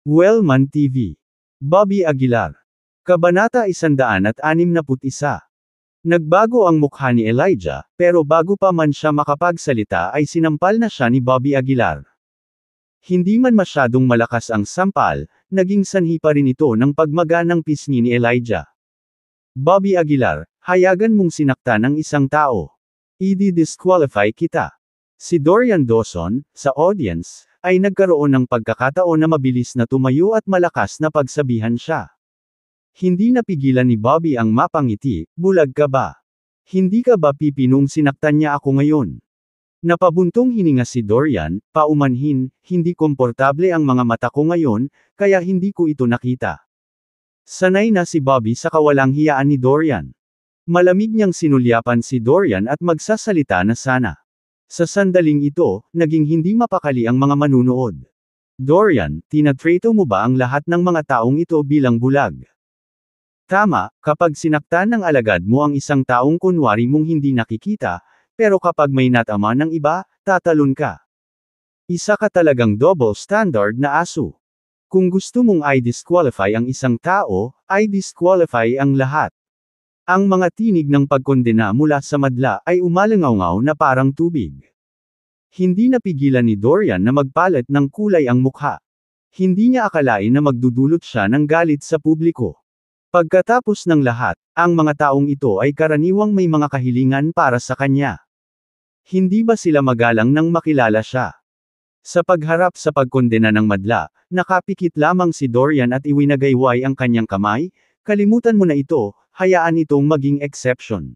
Wellman TV. Bobby Aguilar. Kabanata 161. Nagbago ang mukha ni Elijah, pero bago pa man siya makapagsalita ay sinampal na siya ni Bobby Aguilar. Hindi man masyadong malakas ang sampal, naging sanhi pa rin ito ng pagmaganang pisngi ni Elijah. Bobby Aguilar, hayagan mong sinaktan ng isang tao. I-disqualify kita. Si Dorian Dawson, sa audience, ay nagkaroon ng pagkakataon na mabilis na tumayo at malakas na pagsabihan siya. Hindi napigilan ni Bobby ang mapangiti, bulag ka ba? Hindi ka ba pipinong sinaktan niya ako ngayon? Napabuntong hininga si Dorian, paumanhin, hindi komportable ang mga mata ko ngayon, kaya hindi ko ito nakita. Sanay na si Bobby sa kawalang hiyaan ni Dorian. Malamig niyang sinulyapan si Dorian at magsasalita na sana. Sa sandaling ito, naging hindi mapakali ang mga manunood. Dorian, tinatreto mo ba ang lahat ng mga taong ito bilang bulag? Tama, kapag sinaktan ng alagad mo ang isang taong kunwari mong hindi nakikita, pero kapag may natama ng iba, tatalon ka. Isa ka talagang double standard na aso. Kung gusto mong i-disqualify ang isang tao, i-disqualify ang lahat. Ang mga tinig ng pagkondena mula sa madla ay umalangaw-ngaw na parang tubig. Hindi napigilan ni Dorian na magpalit ng kulay ang mukha. Hindi niya akalain na magdudulot siya ng galit sa publiko. Pagkatapos ng lahat, ang mga taong ito ay karaniwang may mga kahilingan para sa kanya. Hindi ba sila magalang nang makilala siya? Sa pagharap sa pagkondena ng madla, nakapikit lamang si Dorian at iwinagayway ang kanyang kamay, kalimutan mo na ito, hayaan itong maging exception.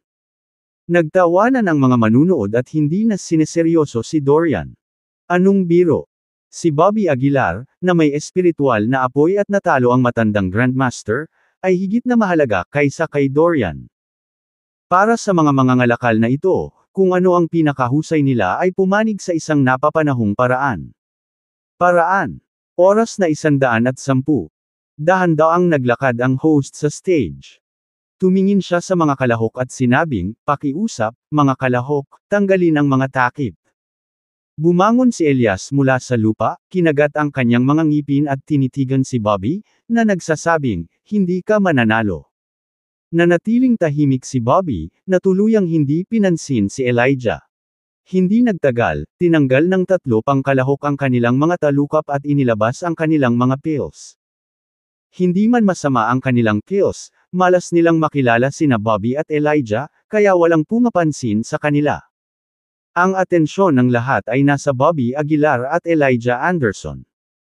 Nagtawanan ang mga manunood at hindi na sineseryoso si Dorian. Anong biro? Si Bobby Aguilar, na may espiritual na apoy at natalo ang matandang Grandmaster, ay higit na mahalaga kaysa kay Dorian. Para sa mga mangangalakal na ito, kung ano ang pinakahusay nila ay pumanig sa isang napapanahong paraan. Oras na 110. Dahan-daang naglakad ang host sa stage. Tumingin siya sa mga kalahok at sinabing, "Pakiusap, mga kalahok, tanggalin ang mga takip." Bumangon si Elias mula sa lupa, kinagat ang kanyang mga ngipin at tinitigan si Bobby, na nagsasabing, "Hindi ka mananalo." Nanatiling tahimik si Bobby, na tuluyang hindi pinansin si Elijah. Hindi nagtagal, tinanggal ng 3 pang kalahok ang kanilang mga talukap at inilabas ang kanilang mga pills. Hindi man masama ang kanilang pills, malas nilang makilala sina Bobby at Elijah, kaya walang pumapansin sa kanila. Ang atensyon ng lahat ay nasa Bobby Aguilar at Elijah Anderson.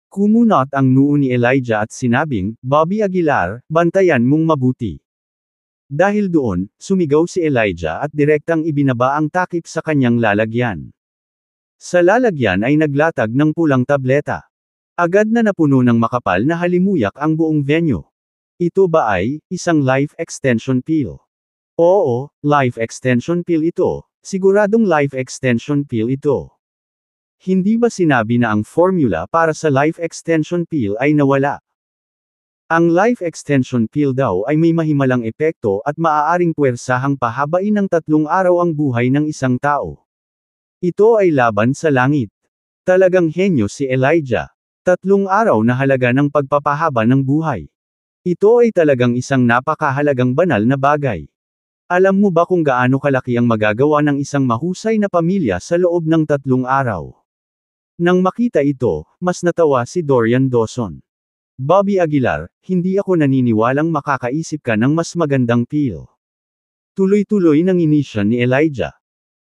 Kumunot ang noo ni Elijah at sinabing, "Bobby Aguilar, bantayan mong mabuti." Dahil doon, sumigaw si Elijah at direktang ibinaba ang takip sa kanyang lalagyan. Sa lalagyan ay naglatag ng pulang tableta. Agad na napuno ng makapal na halimuyak ang buong venue. Ito ba ay isang life extension pill? Oo, life extension pill ito. Siguradong life extension pill ito. Hindi ba sinabi na ang formula para sa life extension pill ay nawala? Ang life extension pill daw ay may mahimalang epekto at maaaring puwersahang pahabain ng 3 araw ang buhay ng isang tao. Ito ay laban sa langit. Talagang henyo si Elijah. 3 araw na halaga ng pagpapahaba ng buhay. Ito ay talagang isang napakahalagang banal na bagay. Alam mo ba kung gaano kalaki ang magagawa ng isang mahusay na pamilya sa loob ng 3 araw? Nang makita ito, mas natawa si Dorian Dawson. "Bobby Aguilar, hindi ako naniniwalang makakaisip ka ng mas magandang pill." Tuloy-tuloy ng inisyon ni Elijah.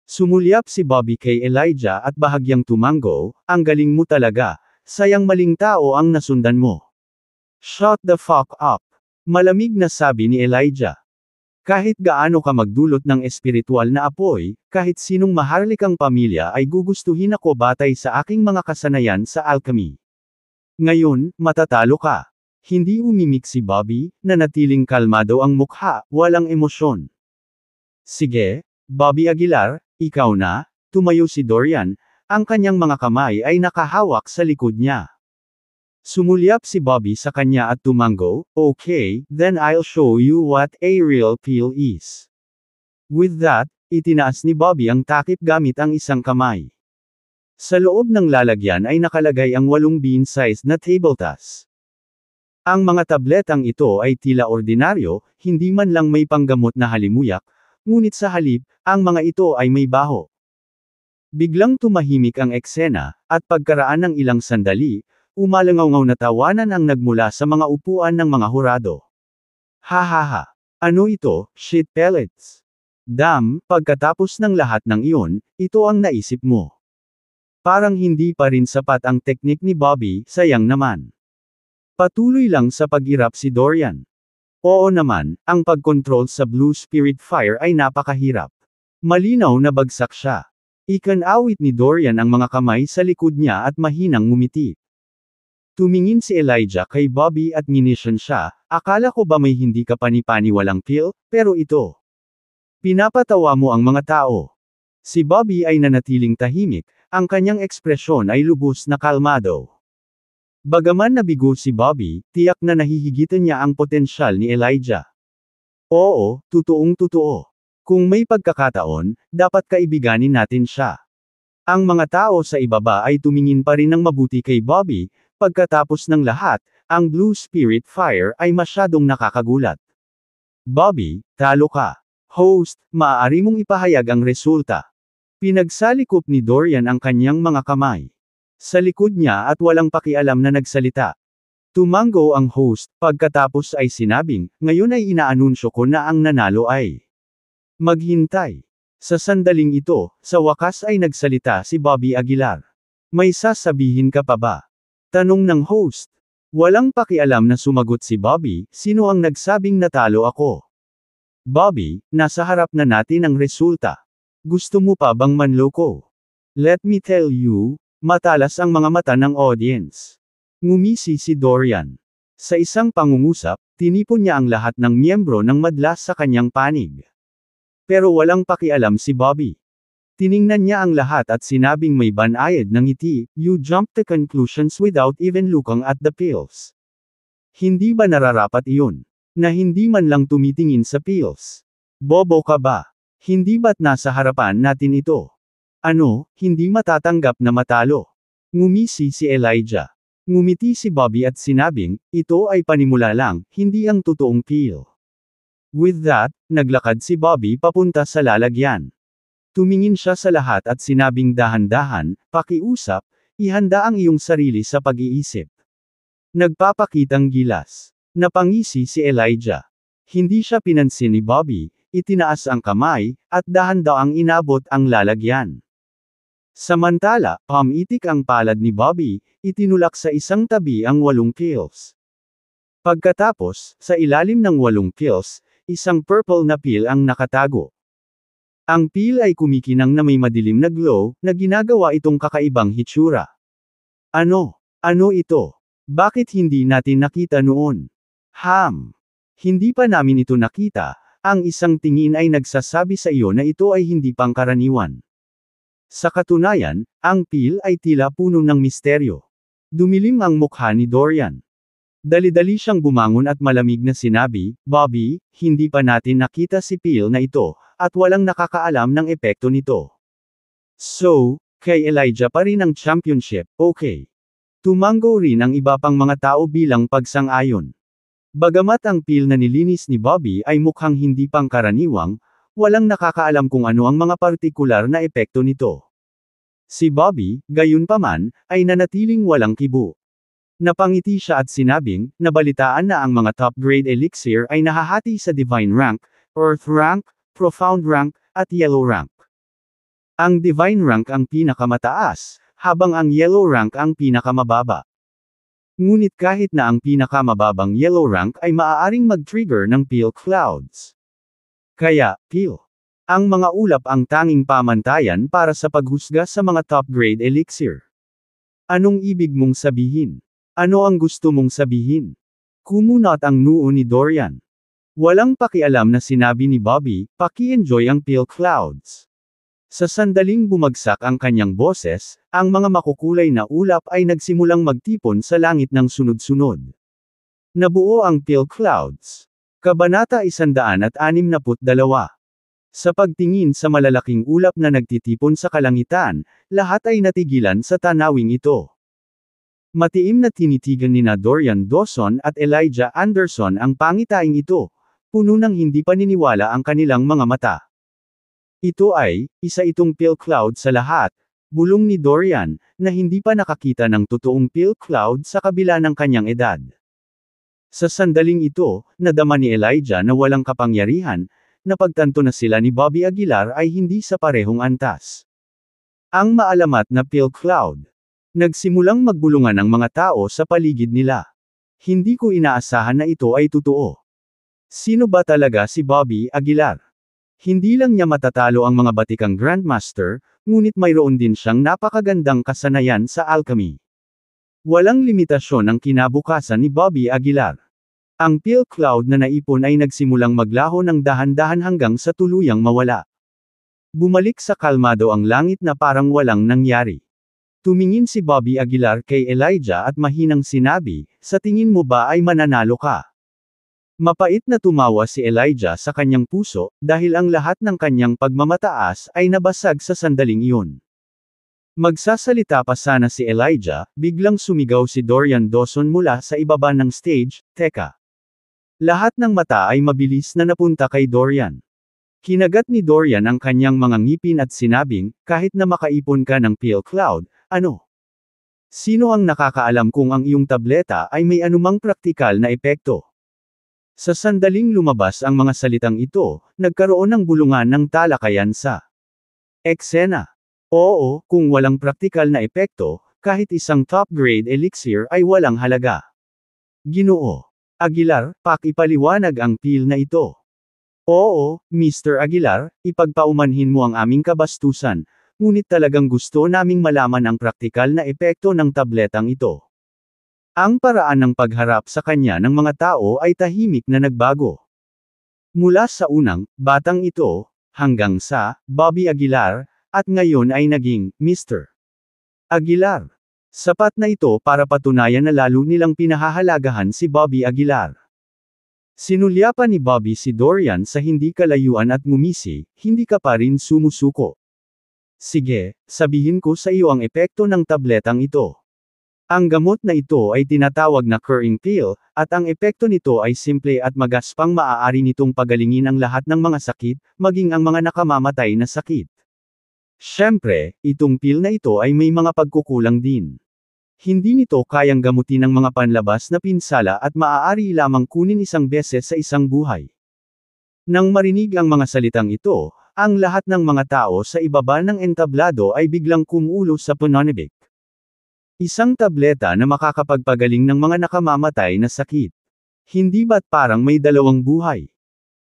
Sumulyap si Bobby kay Elijah at bahagyang tumango, "Ang galing mo talaga. Sayang maling tao ang nasundan mo." "Shut the fuck up." Malamig na sabi ni Elijah. Kahit gaano ka magdulot ng espiritual na apoy, kahit sinong maharlikang pamilya ay gugustuhin ako batay sa aking mga kasanayan sa alchemy. Ngayon, matatalo ka. Hindi umimik si Bobby, nanatiling kalmado ang mukha, walang emosyon. "Sige, Bobby Aguilar, ikaw na." Tumayo si Dorian, ang kanyang mga kamay ay nakahawak sa likod niya. Sumulyap si Bobby sa kanya at tumango, "Okay, then I'll show you what a real pill is." With that, itinaas ni Bobby ang takip gamit ang isang kamay. Sa loob ng lalagyan ay nakalagay ang 8 bean-sized na tabletas. Ang mga tabletang ito ay tila ordinaryo, hindi man lang may panggamot na halimuyak, ngunit sa halip, ang mga ito ay may baho. Biglang tumahimik ang eksena, at pagkaraan ng ilang sandali, umalangaw na tawanan ang nagmula sa mga upuan ng mga hurado. Hahaha. Ano ito, shit pellets? Pagkatapos ng lahat ng iyon, ito ang naisip mo. Parang hindi pa rin sapat ang teknik ni Bobby, sayang naman. Patuloy lang sa pag-irap si Dorian. Oo naman, ang pag-control sa Blue Spirit Fire ay napakahirap. Malinaw na bagsak siya. Ikinawit ni Dorian ang mga kamay sa likod niya at mahinang ngumiti. Tumingin si Elijah kay Bobby at nginisyon siya, akala ko ba may hindi ka panipaniwalang pill, pero ito. Pinapatawa mo ang mga tao. Si Bobby ay nanatiling tahimik, ang kanyang ekspresyon ay lubos na kalmado. Bagaman nabigo si Bobby, tiyak na nahihigitan niya ang potensyal ni Elijah. Oo, totoong totoo. Kung may pagkakataon, dapat kaibiganin natin siya. Ang mga tao sa ibaba ay tumingin pa rin ng mabuti kay Bobby, pagkatapos ng lahat, ang Blue Spirit Fire ay masyadong nakakagulat. Bobby, talo ka. Host, maaari mong ipahayag ang resulta. Pinagsalikop ni Dorian ang kanyang mga kamay. Sa likod niya at walang pakialam na nagsalita. Tumango ang host, pagkatapos ay sinabing, ngayon ay inaanunsyo ko na ang nanalo ay maghintay. Sa sandaling ito, sa wakas ay nagsalita si Bobby Aguilar. May sasabihin ka pa ba? Tanong ng host. Walang pakialam na sumagot si Bobby, sino ang nagsabing natalo ako? Bobby, nasa harap na natin ang resulta. Gusto mo pa bang manloko? Let me tell you, matalas ang mga mata ng audience. Ngumisi si Dorian. Sa isang pangungusap, tinipon niya ang lahat ng miyembro ng madla sa kanyang panig. Pero walang pakialam si Bobby. Tiningnan niya ang lahat at sinabing may banayad ng ngiti, you jumped to conclusions without even looking at the pills. Hindi ba nararapat iyon? Na hindi man lang tumitingin sa pills. Bobo ka ba? Hindi ba't nasa harapan natin ito? Ano, hindi matatanggap na matalo? Ngumisi si Elijah. Ngumiti si Bobby at sinabing, ito ay panimula lang, hindi ang totoong pill. With that, naglakad si Bobby papunta sa lalagyan. Tumingin siya sa lahat at sinabing dahan-dahan, pakiusap, ihanda ang iyong sarili sa pag-iisip. Nagpapakitang gilas. Napangisi si Elijah. Hindi siya pinansin ni Bobby, itinaas ang kamay, at dahan-dahang inabot ang lalagyan. Samantala, pumitik ang palad ni Bobby, itinulak sa isang tabi ang 8 pills. Pagkatapos, sa ilalim ng 8 pills, isang purple na pill ang nakatago. Ang pill ay kumikinang na may madilim na glow, na ginagawa itong kakaibang hitsura. Ano? Ano ito? Bakit hindi natin nakita noon? Hindi pa namin ito nakita, ang isang tingin ay nagsasabi sa iyo na ito ay hindi pangkaraniwan. Sa katunayan, ang pill ay tila puno ng misteryo. Dumilim ang mukha ni Dorian. Dali-dali siyang bumangon at malamig na sinabi, Bobby, hindi pa natin nakita si pill na ito, at walang nakakaalam ng epekto nito. So, kay Elijah pa rin ang championship, okay. Tumango rin ang iba pang mga tao bilang pagsang-ayon. Bagamat ang pill na nilinis ni Bobby ay mukhang hindi pangkaraniwang, walang nakakaalam kung ano ang mga partikular na epekto nito. Si Bobby, gayunpaman, ay nanatiling walang kibo. Napangiti siya at sinabing, nabalitaan na ang mga top-grade elixir ay nahahati sa Divine Rank, Earth Rank, Profound Rank, at Yellow Rank. Ang Divine Rank ang pinakamataas, habang ang Yellow Rank ang pinakamababa. Ngunit kahit na ang pinakamababang Yellow Rank ay maaaring mag-trigger ng pill clouds. Kaya, pill. Ang mga ulap ang tanging pamantayan para sa paghusga sa mga top-grade elixir. Anong ibig mong sabihin? Ano ang gusto mong sabihin? Kumunot ang noo ni Dorian. Walang pakialam na sinabi ni Bobby, paki-enjoy ang pill clouds. Sa sandaling bumagsak ang kanyang boses, ang mga makukulay na ulap ay nagsimulang magtipon sa langit ng sunod-sunod. Nabuo ang pill clouds. Kabanata 162. Sa pagtingin sa malalaking ulap na nagtitipon sa kalangitan, lahat ay natigilan sa tanawing ito. Matiim na tinitigan nina Dorian Dawson at Elijah Anderson ang pangitaing ito, puno ng hindi paniniwala ang kanilang mga mata. Ito ay, isa itong pill cloud sa lahat, bulong ni Dorian, na hindi pa nakakita ng totoong pill cloud sa kabila ng kanyang edad. Sa sandaling ito, nadama ni Elijah na walang kapangyarihan, napagtanto na sila ni Bobby Aguilar ay hindi sa parehong antas. Ang maalamat na pill cloud. Nagsimulang magbulungan ang mga tao sa paligid nila. Hindi ko inaasahan na ito ay totoo. Sino ba talaga si Bobby Aguilar? Hindi lang niya matatalo ang mga batikang Grandmaster, ngunit mayroon din siyang napakagandang kasanayan sa alchemy. Walang limitasyon ang kinabukasan ni Bobby Aguilar. Ang pill cloud na naipon ay nagsimulang maglaho ng dahan-dahan hanggang sa tuluyang mawala. Bumalik sa kalmado ang langit na parang walang nangyari. Tumingin si Bobby Aguilar kay Elijah at mahinang sinabi, "Sa tingin mo ba ay mananalo ka?" Mapait na tumawa si Elijah sa kanyang puso, dahil ang lahat ng kanyang pagmamataas ay nabasag sa sandaling iyon. Magsasalita pa sana si Elijah, biglang sumigaw si Dorian Dawson mula sa ibaba ng stage, "Teka!" Lahat ng mata ay mabilis na napunta kay Dorian. Kinagat ni Dorian ang kanyang mga ngipin at sinabing, "Kahit na makaipon ka ng pill cloud, ano? Sino ang nakakaalam kung ang iyong tableta ay may anumang praktikal na epekto?" Sa sandaling lumabas ang mga salitang ito, nagkaroon ng bulungan ng talakayan sa eksena. Oo, kung walang praktikal na epekto, kahit isang top-grade elixir ay walang halaga. Ginoo Aguilar, pakipaliwanag ang pill na ito. Oo, Mr. Aguilar, ipagpaumanhin mo ang aming kabastusan, ngunit talagang gusto naming malaman ang praktikal na epekto ng tabletang ito. Ang paraan ng pagharap sa kanya ng mga tao ay tahimik na nagbago. Mula sa unang, batang ito, hanggang sa, Bobby Aguilar, at ngayon ay naging, Mr. Aguilar. Sapat na ito para patunayan na lalo nilang pinahahalagahan si Bobby Aguilar. Sinulyapan ni Bobby si Dorian sa hindi kalayuan at ngumisi, "Hindi ka pa rin sumusuko. Sige, sabihin ko sa iyo ang epekto ng tabletang ito. Ang gamot na ito ay tinatawag na curing pill, at ang epekto nito ay simple at magaspang maaari nitong pagalingin ang lahat ng mga sakit, maging ang mga nakamamatay na sakit. Siyempre, itong pill na ito ay may mga pagkukulang din. Hindi nito kayang gamutin ang mga panlabas na pinsala at maaari lamang kunin isang beses sa isang buhay." Nang marinig ang mga salitang ito, ang lahat ng mga tao sa ibaba ng entablado ay biglang kumulo sa pananibik. Isang tableta na makakapagpagaling ng mga nakamamatay na sakit. Hindi ba't parang may dalawang buhay?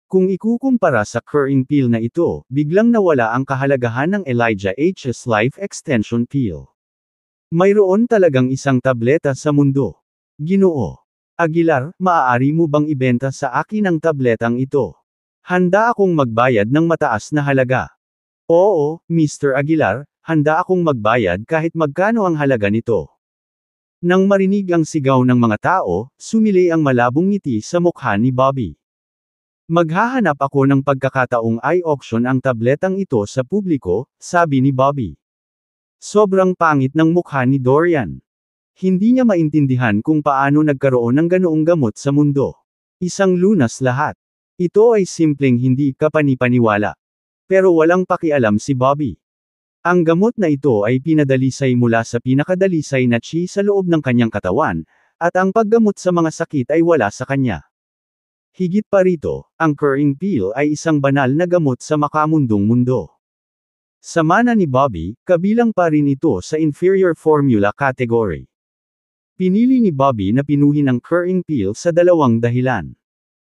Kung ikukumpara sa curing pill na ito, biglang nawala ang kahalagahan ng Elijah H's Life Extension Pill. Mayroon talagang isang tableta sa mundo. Ginoo Aguilar, maaari mo bang ibenta sa akin ang tabletang ito? Handa akong magbayad ng mataas na halaga. Oo, Mr. Aguilar, handa akong magbayad kahit magkano ang halaga nito. Nang marinig ang sigaw ng mga tao, sumilay ang malabong ngiti sa mukha ni Bobby. "Maghahanap ako ng pagkakataong i-auction ang tabletang ito sa publiko," sabi ni Bobby. Sobrang pangit ng mukha ni Dorian. Hindi niya maintindihan kung paano nagkaroon ng ganoong gamot sa mundo. Isang lunas lahat. Ito ay simpleng hindi kapanipaniwala. Pero walang pakialam si Bobby. Ang gamot na ito ay pinadalisay mula sa pinakadalisay na chi sa loob ng kanyang katawan, at ang paggamot sa mga sakit ay wala sa kanya. Higit pa rito, ang curing pill ay isang banal na gamot sa makamundong mundo. Sa mana ni Bobby, kabilang pa rin ito sa inferior formula category. Pinili ni Bobby na pinuhin ang curing pill sa dalawang dahilan.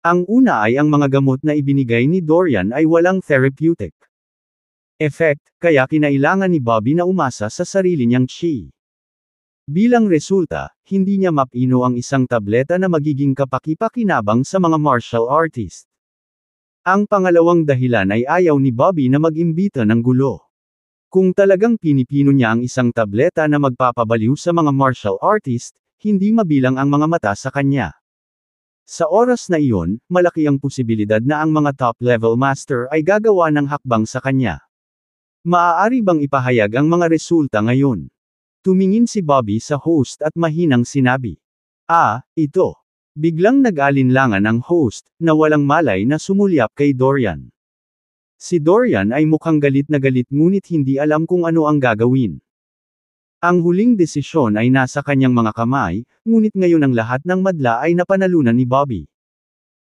Ang una ay ang mga gamot na ibinigay ni Dorian ay walang therapeutic effect, kaya kinailangan ni Bobby na umasa sa sarili niyang chi. Bilang resulta, hindi niya mapino ang isang tableta na magiging kapaki-pakinabang sa mga martial artist. Ang pangalawang dahilan ay ayaw ni Bobby na mag-imbita ng gulo. Kung talagang pinipino niya ang isang tableta na magpapabaliw sa mga martial artist, hindi mabilang ang mga mata sa kanya. Sa oras na iyon, malaki ang posibilidad na ang mga top-level master ay gagawa ng hakbang sa kanya. Maaari bang ipahayag ang mga resulta ngayon? Tumingin si Bobby sa host at mahinang sinabi. Ito. Biglang nag-alinlangan ang host, na walang malay na sumulyap kay Dorian. Si Dorian ay mukhang galit na galit ngunit hindi alam kung ano ang gagawin. Ang huling desisyon ay nasa kanyang mga kamay, ngunit ngayon ang lahat ng madla ay napanalunan ni Bobby.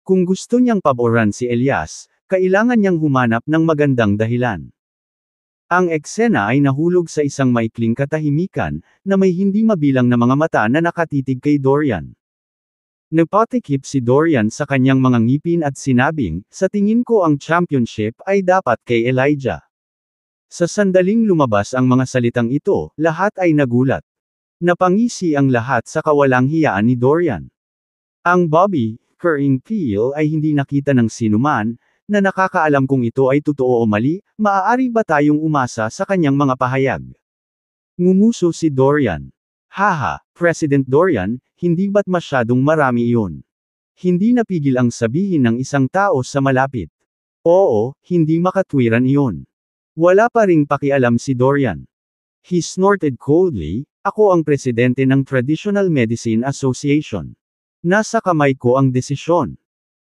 Kung gusto niyang paboran si Elias, kailangan niyang humanap ng magandang dahilan. Ang eksena ay nahulog sa isang maikling katahimikan, na may hindi mabilang na mga mata na nakatitig kay Dorian. Napatikip si Dorian sa kanyang mga ngipin at sinabing, sa tingin ko ang championship ay dapat kay Elijah. Sa sandaling lumabas ang mga salitang ito, lahat ay nagulat. Napangisi ang lahat sa kawalang hiyaan ni Dorian. Ang Bobby, Curring Peel ay hindi nakita ng sinuman, na nakakaalam kung ito ay totoo o mali, maaari ba tayong umasa sa kanyang mga pahayag? Ngumuso si Dorian. Haha, President Dorian, hindi ba't masyadong marami iyon? Hindi napigil ang sabihin ng isang tao sa malapit. Oo, hindi makatwiran iyon. Wala pa ring pakialam si Dorian. He snorted coldly, ako ang presidente ng Traditional Medicine Association. Nasa kamay ko ang desisyon.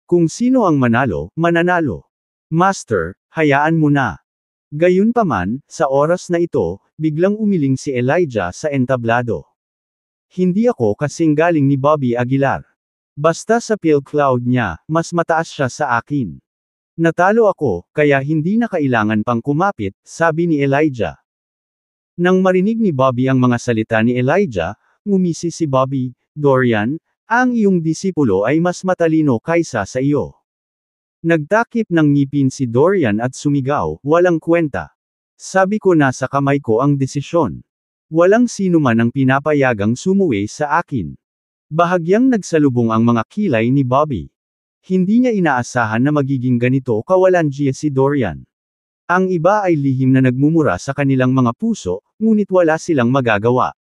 Kung sino ang manalo, mananalo. Master, hayaan mo na. Gayunpaman, sa oras na ito, biglang umiling si Elijah sa entablado. Hindi ako kasing galing ni Bobby Aguilar. Basta sa pill cloud niya, mas mataas siya sa akin. Natalo ako, kaya hindi na kailangan pang kumapit, sabi ni Elijah. Nang marinig ni Bobby ang mga salita ni Elijah, ngumisi si Bobby, Dorian, ang iyong disipulo ay mas matalino kaysa sa iyo. Nagtakip ng ngipin si Dorian at sumigaw, walang kwenta. Sabi ko nasa kamay ko ang desisyon. Walang sino man ang pinapayagang sumuwi sa akin. Bahagyang nagsalubong ang mga kilay ni Bobby. Hindi niya inaasahan na magiging ganito kawalanjiya si Dorian. Ang iba ay lihim na nagmumura sa kanilang mga puso, ngunit wala silang magagawa.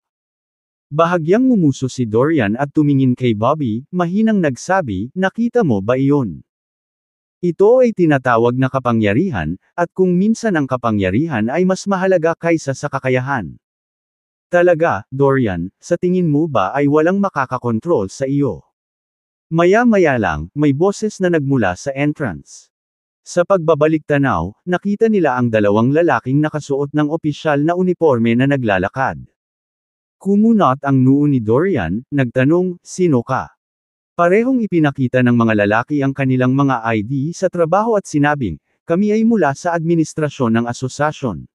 Bahagyang ngumuso si Dorian at tumingin kay Bobby, mahinang nagsabi, nakita mo ba iyon? Ito ay tinatawag na kapangyarihan, at kung minsan ang kapangyarihan ay mas mahalaga kaysa sa kakayahan. Talaga, Dorian, sa tingin mo ba ay walang makakakontrol sa iyo? Maya-maya lang, may boses na nagmula sa entrance. Sa pagbabalik tanaw, nakita nila ang dalawang lalaking nakasuot ng opisyal na uniforme na naglalakad. Kumunot ang noo ni Dorian, nagtanong, sino ka? Parehong ipinakita ng mga lalaki ang kanilang mga ID sa trabaho at sinabing, kami ay mula sa administrasyon ng asosasyon.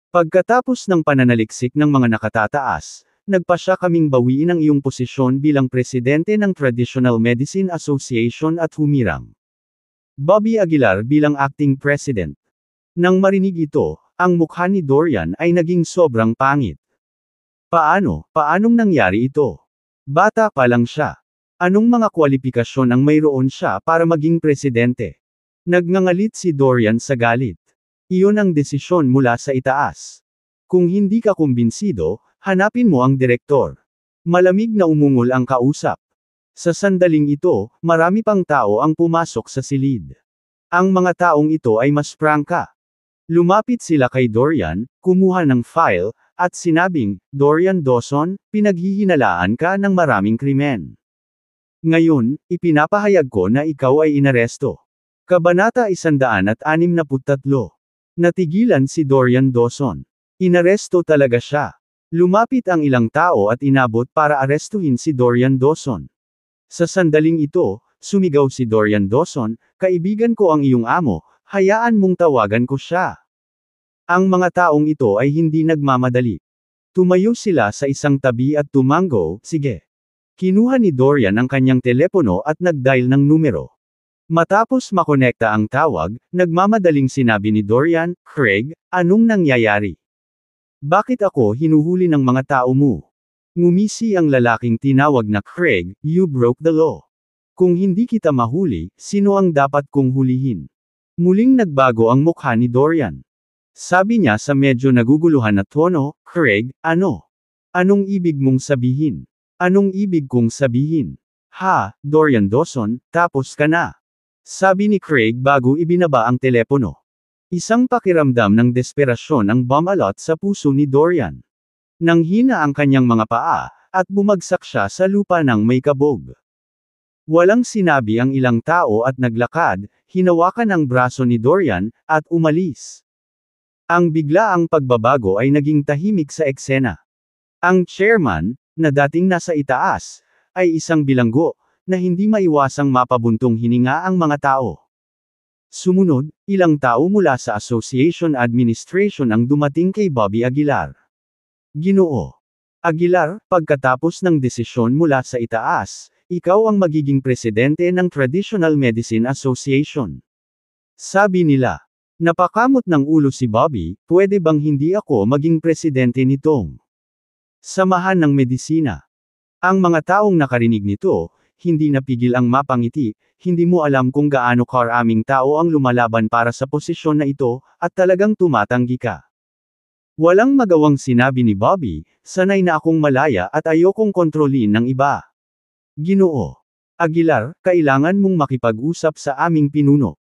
Pagkatapos ng pananaliksik ng mga nakatataas, nagpasya kaming bawiin ang iyong posisyon bilang presidente ng Traditional Medicine Association at humirang. Bobby Aguilar bilang acting president. Nang marinig ito, ang mukha ni Dorian ay naging sobrang pangit. Paanong nangyari ito? Bata pa lang siya. Anong mga kwalifikasyon ang mayroon siya para maging presidente? Nagngangalit si Dorian sa galit. Iyon ang desisyon mula sa itaas. Kung hindi ka kumbinsido, hanapin mo ang direktor. Malamig na umungol ang kausap. Sa sandaling ito, marami pang tao ang pumasok sa silid. Ang mga taong ito ay mas prangka. Lumapit sila kay Dorian, kumuha ng file, at sinabing, Dorian Dawson, pinaghihinalaan ka ng maraming krimen. Ngayon, ipinapahayag ko na ikaw ay inaresto. Kabanata 163. Natigilan si Dorian Dawson. Inaresto talaga siya. Lumapit ang ilang tao at inabot para arestuhin si Dorian Dawson. Sa sandaling ito, sumigaw si Dorian Dawson, kaibigan ko ang iyong amo, hayaan mong tawagan ko siya. Ang mga taong ito ay hindi nagmamadali. Tumayo sila sa isang tabi at tumango, sige. Kinuha ni Dorian ang kanyang telepono at nag-dial ng numero. Matapos makonekta ang tawag, nagmamadaling sinabi ni Dorian, Craig, anong nangyayari? Bakit ako hinuhuli ng mga tao mo? Ngumisi ang lalaking tinawag na Craig, you broke the law. Kung hindi kita mahuli, sino ang dapat kong hulihin? Muling nagbago ang mukha ni Dorian. Sabi niya sa medyo naguguluhan na tono, Craig, ano? Anong ibig mong sabihin? Anong ibig kong sabihin? Ha, Dorian Dawson, tapos ka na. Sabi ni Craig bago ibinaba ang telepono. Isang pakiramdam ng desperasyon ang bumalot sa puso ni Dorian. Nanghina ang kanyang mga paa, at bumagsak siya sa lupa ng may kabog. Walang sinabi ang ilang tao at naglakad, hinawakan ang braso ni Dorian, at umalis. Ang biglaang pagbabago ay naging tahimik sa eksena. Ang chairman, na dating nasa itaas, ay isang bilanggo, na hindi maiwasang mapabuntong hininga ang mga tao. Sumunod, ilang tao mula sa Association Administration ang dumating kay Bobby Aguilar. Ginoo Aguilar, pagkatapos ng desisyon mula sa itaas, ikaw ang magiging presidente ng Traditional Medicine Association. Sabi nila. Napakamot ng ulo si Bobby, pwede bang hindi ako maging presidente nitong samahan ng medisina? Ang mga taong nakarinig nito, hindi napigil ang mapangiti, hindi mo alam kung gaano karaming tao ang lumalaban para sa posisyon na ito, at talagang tumatanggi ka. Walang magawang sinabi ni Bobby, sanay na akong malaya at ayokong kontrolin ng iba. Ginoo Aguilar, kailangan mong makipag-usap sa aming pinuno.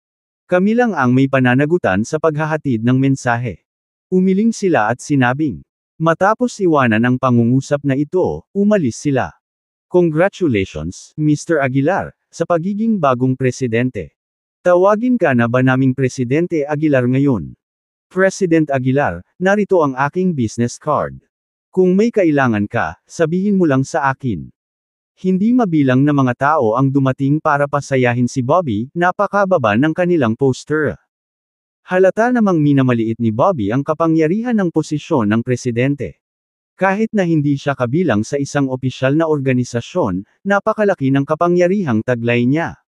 Kami lang ang may pananagutan sa paghahatid ng mensahe. Umiling sila at sinabing. Matapos iwanan ang pangungusap na ito, umalis sila. Congratulations, Mr. Aguilar, sa pagiging bagong presidente. Tawagin ka na ba naming Presidente Aguilar ngayon? President Aguilar, narito ang aking business card. Kung may kailangan ka, sabihin mo lang sa akin. Hindi mabilang na mga tao ang dumating para pasayahin si Bobby, napakababa ng kanilang poster. Halata namang minamaliit ni Bobby ang kapangyarihan ng posisyon ng presidente. Kahit na hindi siya kabilang sa isang opisyal na organisasyon, napakalaki ng kapangyarihang taglay niya.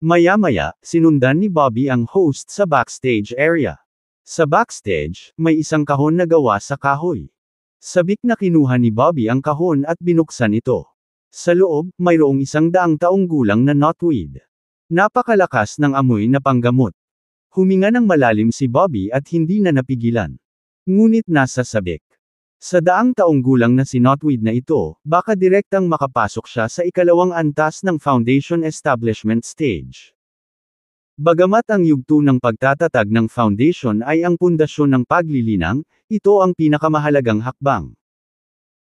Maya-maya, sinundan ni Bobby ang host sa backstage area. Sa backstage, may isang kahon na gawa sa kahoy. Sabik na kinuha ni Bobby ang kahon at binuksan ito. Sa loob, mayroong 100 taong gulang na knotweed. Napakalakas ng amoy na panggamot. Huminga ng malalim si Bobby at hindi na napigilan. Ngunit nasa sabik. Sa 100 taong gulang na si knotweed na ito, baka direktang makapasok siya sa ikalawang antas ng foundation establishment stage. Bagamat ang yugto ng pagtatatag ng foundation ay ang pundasyon ng paglilinang, ito ang pinakamahalagang hakbang.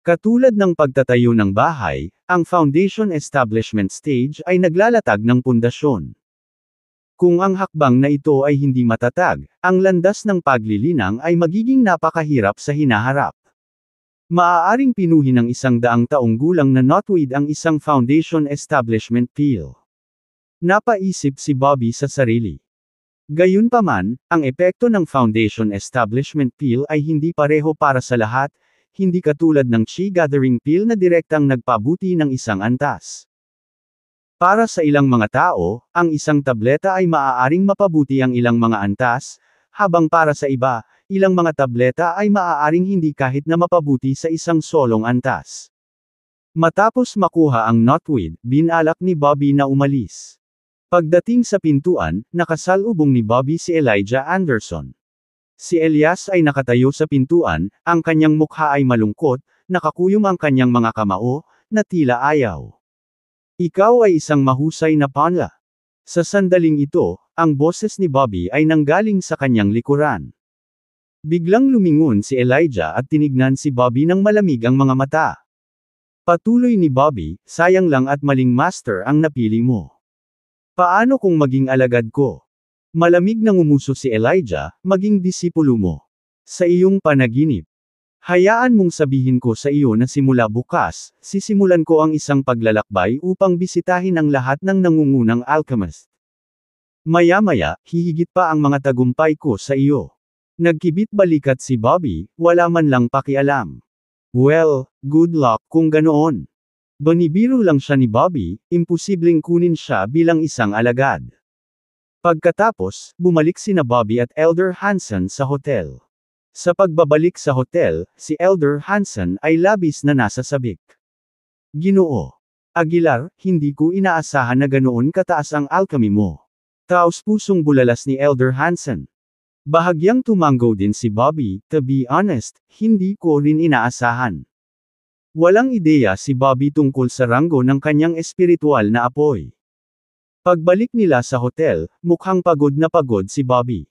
Katulad ng pagtatayo ng bahay, ang foundation establishment stage ay naglalatag ng pundasyon. Kung ang hakbang na ito ay hindi matatag, ang landas ng paglilinang ay magiging napakahirap sa hinaharap. Maaaring pinuhin ng 100 taong gulang na knotweed ang isang foundation establishment peel. Napaisip si Bobby sa sarili. Gayunpaman, ang epekto ng foundation establishment peel ay hindi pareho para sa lahat, hindi katulad ng chi gathering peel na direktang nagpabuti ng isang antas. Para sa ilang mga tao, ang isang tableta ay maaaring mapabuti ang ilang mga antas, habang para sa iba, ilang mga tableta ay maaaring hindi kahit na mapabuti sa isang solong antas. Matapos makuha ang knotweed, binalak ni Bobby na umalis. Pagdating sa pintuan, nakasalubong ni Bobby si Elijah Anderson. Si Elias ay nakatayo sa pintuan, ang kanyang mukha ay malungkot, nakakuyom ang kanyang mga kamao, na tila ayaw. Ikaw ay isang mahusay na panla. Sa sandaling ito, ang boses ni Bobby ay nanggaling sa kanyang likuran. Biglang lumingon si Elijah at tinignan si Bobby ng malamig ang mga mata. Patuloy ni Bobby, sayang lang at maling master ang napili mo. Paano kung maging alagad ko? Malamig nang umuso si Elijah, maging disipulo mo. Sa iyong panaginip. Hayaan mong sabihin ko sa iyo na simula bukas, sisimulan ko ang isang paglalakbay upang bisitahin ang lahat ng nangungunang alchemist. Maya-maya, hihigit pa ang mga tagumpay ko sa iyo. Nagkibit balikat si Bobby, wala man lang pakialam. Well, good luck kung ganoon. Banibiro lang siya ni Bobby, imposibleng kunin siya bilang isang alagad. Pagkatapos, bumalik sina Bobby at Elder Hansen sa hotel. Sa pagbabalik sa hotel, si Elder Hansen ay labis na nasa sabik. Ginoo Aguilar, hindi ko inaasahan na ganoon kataas ang alchemy mo. Taos-pusong bulalas ni Elder Hansen. Bahagyang tumanggo din si Bobby, to be honest, hindi ko rin inaasahan. Walang ideya si Bobby tungkol sa ranggo ng kanyang espiritual na apoy. Pagbalik nila sa hotel, mukhang pagod na pagod si Bobby.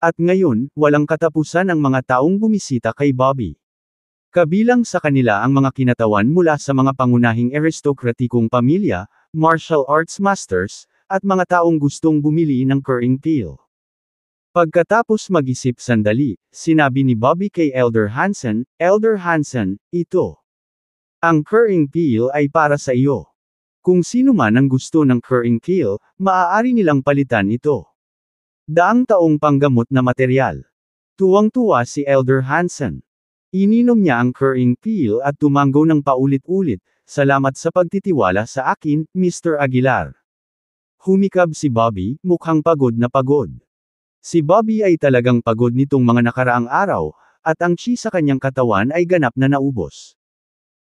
At ngayon, walang katapusan ang mga taong bumisita kay Bobby. Kabilang sa kanila ang mga kinatawan mula sa mga pangunahing aristokratikong pamilya, martial arts masters, at mga taong gustong bumili ng currying peel. Pagkatapos mag-isip sandali, sinabi ni Bobby kay Elder Hansen, "Elder Hansen, ito. Ang currying peel ay para sa iyo. Kung sino man ang gusto ng currying peel, maaari nilang palitan ito. Daang taong panggamot na materyal." Tuwang-tuwa si Elder Hansen. Ininom niya ang currying peel at tumanggo ng paulit-ulit, "Salamat sa pagtitiwala sa akin, Mr. Aguilar." Humikab si Bobby, mukhang pagod na pagod. Si Bobby ay talagang pagod nitong mga nakaraang araw, at ang chi sa kanyang katawan ay ganap na naubos.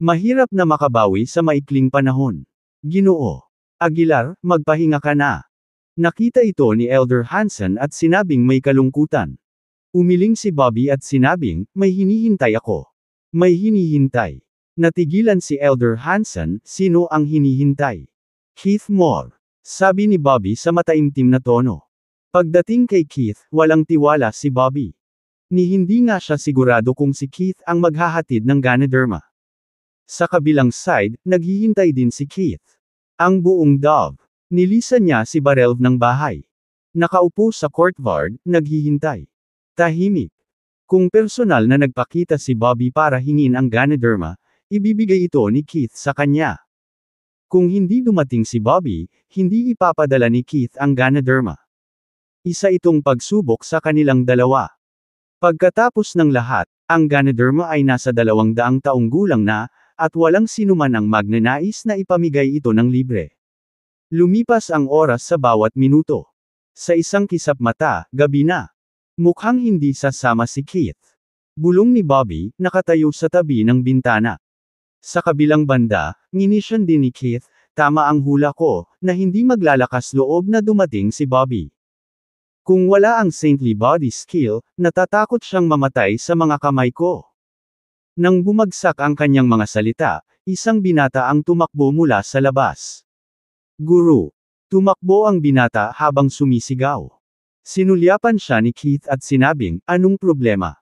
Mahirap na makabawi sa maikling panahon. "Ginoo Aguilar, magpahinga ka na." Nakita ito ni Elder Hansen at sinabing may kalungkutan. Umiling si Bobby at sinabing, "May hinihintay ako." "May hinihintay." Natigilan si Elder Hansen, "Sino ang hinihintay?" "Keith Moore," sabi ni Bobby sa mataimtim na tono. Pagdating kay Keith, walang tiwala si Bobby. Ni hindi nga siya sigurado kung si Keith ang maghahatid ng Ganoderma. Sa kabilang side, naghihintay din si Keith. Ang buong Dove. Nilisan niya si Barelv ng bahay. Nakaupo sa courtyard, naghihintay. Tahimik. Kung personal na nagpakita si Bobby para hingin ang Ganoderma, ibibigay ito ni Keith sa kanya. Kung hindi dumating si Bobby, hindi ipapadala ni Keith ang Ganoderma. Isa itong pagsubok sa kanilang dalawa. Pagkatapos ng lahat, ang Ganoderma ay nasa 200 taong gulang na, at walang sinuman ang magnanais na ipamigay ito ng libre. Lumipas ang oras sa bawat minuto. Sa isang kisap mata, gabi na. Mukhang hindi sasama si Keith. Bulong ni Bobby, nakatayo sa tabi ng bintana. Sa kabilang banda, nginisyon din ni Keith, "Tama ang hula ko, na hindi maglalakas loob na dumating si Bobby. Kung wala ang saintly body skill, natatakot siyang mamatay sa mga kamay ko." Nang bumagsak ang kanyang mga salita, isang binata ang tumakbo mula sa labas. "Guru." Tumakbo ang binata habang sumisigaw. Sinulyapan siya ni Keith at sinabing, "Anong problema?"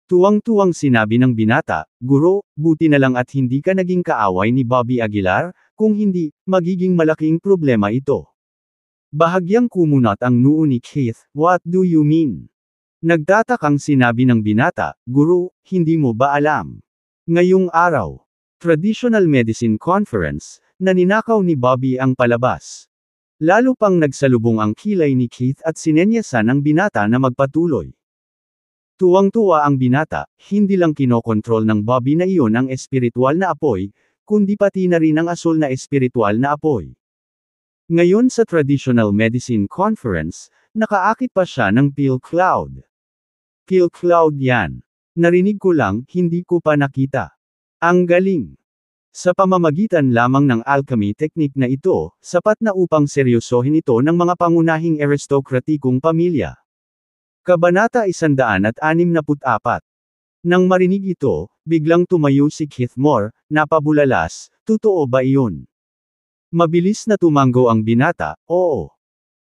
Tuwang-tuwang sinabi ng binata, "Guro, buti na lang at hindi ka naging kaaway ni Bobby Aguilar, kung hindi, magiging malaking problema ito." Bahagyang kumunat ang noo ni Keith, "What do you mean?" Nagtatakang sinabi ng binata, "Guro, hindi mo ba alam? Ngayong araw, Traditional Medicine Conference, na ninakaw ni Bobby ang palabas." Lalo pang nagsalubong ang kilay ni Keith at sinenyasan ang binata na magpatuloy. Tuwang-tuwa ang binata, hindi lang kinokontrol ng Bobby na iyon ang espiritual na apoy, kundi pati na rin ang asol na espiritual na apoy. Ngayon sa Traditional Medicine Conference, nakaakit pa siya ng pill cloud. "Pill cloud yan. Narinig ko lang, hindi ko pa nakita. Ang galing." Sa pamamagitan lamang ng alchemy technique na ito, sapat na upang seryosohin ito ng mga pangunahing aristokratikong pamilya. Kabanata 164. Nang marinig ito, biglang tumayo si Keith Moore, napabulalas, "Totoo ba iyon?" Mabilis na tumanggo ang binata, "Oo.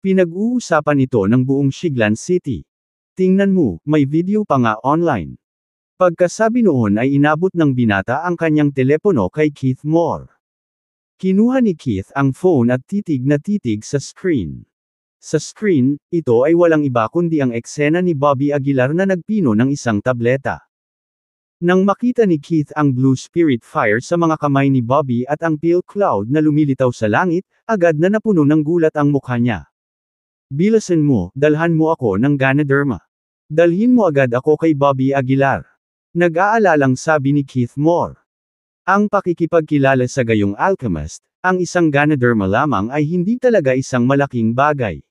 Pinag-uusapan ito ng buong Shiglan City. Tingnan mo, may video pa nga online." Pagkasabi noon ay inabot ng binata ang kanyang telepono kay Keith Moore. Kinuha ni Keith ang phone at titig na titig sa screen. Sa screen, ito ay walang iba kundi ang eksena ni Bobby Aguilar na nagpino ng isang tableta. Nang makita ni Keith ang blue spirit fire sa mga kamay ni Bobby at ang pill cloud na lumilitaw sa langit, agad na napuno ng gulat ang mukha niya. "Bilasan mo, dalhan mo ako ng Ganoderma. Dalhin mo agad ako kay Bobby Aguilar." Nag-aalalang sabi ni Keith Moore. Ang pakikipagkilala sa gayong alchemist, ang isang Ganoderma lamang ay hindi talaga isang malaking bagay.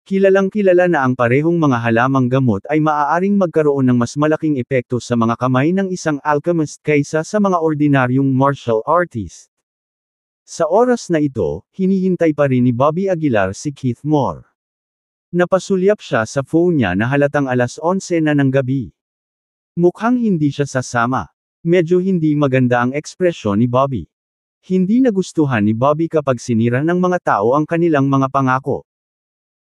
Kilalang-kilala na ang parehong mga halamang gamot ay maaaring magkaroon ng mas malaking epekto sa mga kamay ng isang alchemist kaysa sa mga ordinaryong martial artist. Sa oras na ito, hinihintay pa rin ni Bobby Aguilar si Keith Moore. Napasulyap siya sa phone niya na halatang 11:00 na ng gabi. Mukhang hindi siya sasama. Medyo hindi maganda ang ekspresyon ni Bobby. Hindi nagustuhan ni Bobby kapag sinira ng mga tao ang kanilang mga pangako.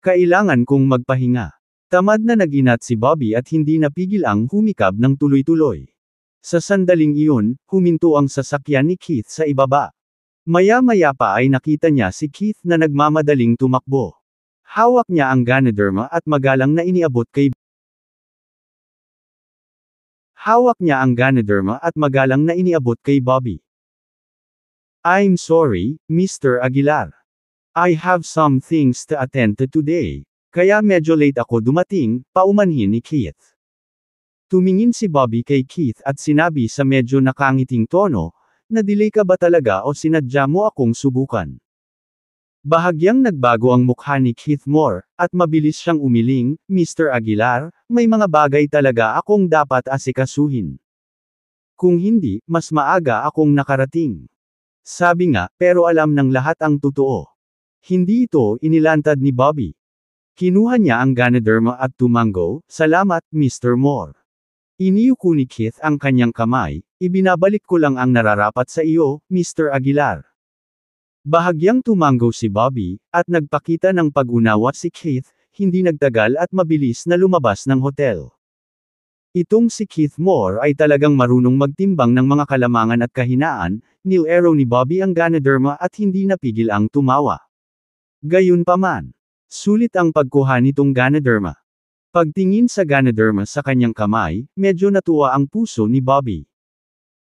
"Kailangan kong magpahinga." Tamad na nag-inat si Bobby at hindi napigil ang humikab ng tuloy-tuloy. Sa sandaling iyon, huminto ang sasakyan ni Keith sa ibaba. Maya-maya pa ay nakita niya si Keith na nagmamadaling tumakbo. Hawak niya ang Ganoderma at magalang na iniabot kay Bobby. I'm sorry, Mr. Aguilar. I have some things to attend to today, kaya medyo late ako dumating, paumanhin ni Keith. Tumingin si Bobby kay Keith at sinabi sa medyo nakangiting tono, "Na-delay ka ba talaga o sinadya mo akong subukan?" Bahagyang nagbago ang mukha ni Keith Moore, at mabilis siyang umiling, "Mr. Aguilar, may mga bagay talaga akong dapat asikasuhin. Kung hindi, mas maaga akong nakarating." Sabi nga, pero alam ng lahat ang totoo. Hindi ito inilantad ni Bobby. Kinuha niya ang Ganoderma at tumango, "Salamat, Mr. Moore." Iniyuko ni Keith ang kanyang kamay, "Ibinabalik ko lang ang nararapat sa iyo, Mr. Aguilar." Bahagyang tumango si Bobby, at nagpakita ng pag-unawa si Keith, hindi nagtagal at mabilis na lumabas ng hotel. Itong si Keith Moore ay talagang marunong magtimbang ng mga kalamangan at kahinaan, nilero ni Bobby ang Ganoderma at hindi napigil ang tumawa. Gayunpaman, sulit ang pagkuha nitong Ganoderma. Pagtingin sa Ganoderma sa kanyang kamay, medyo natuwa ang puso ni Bobby.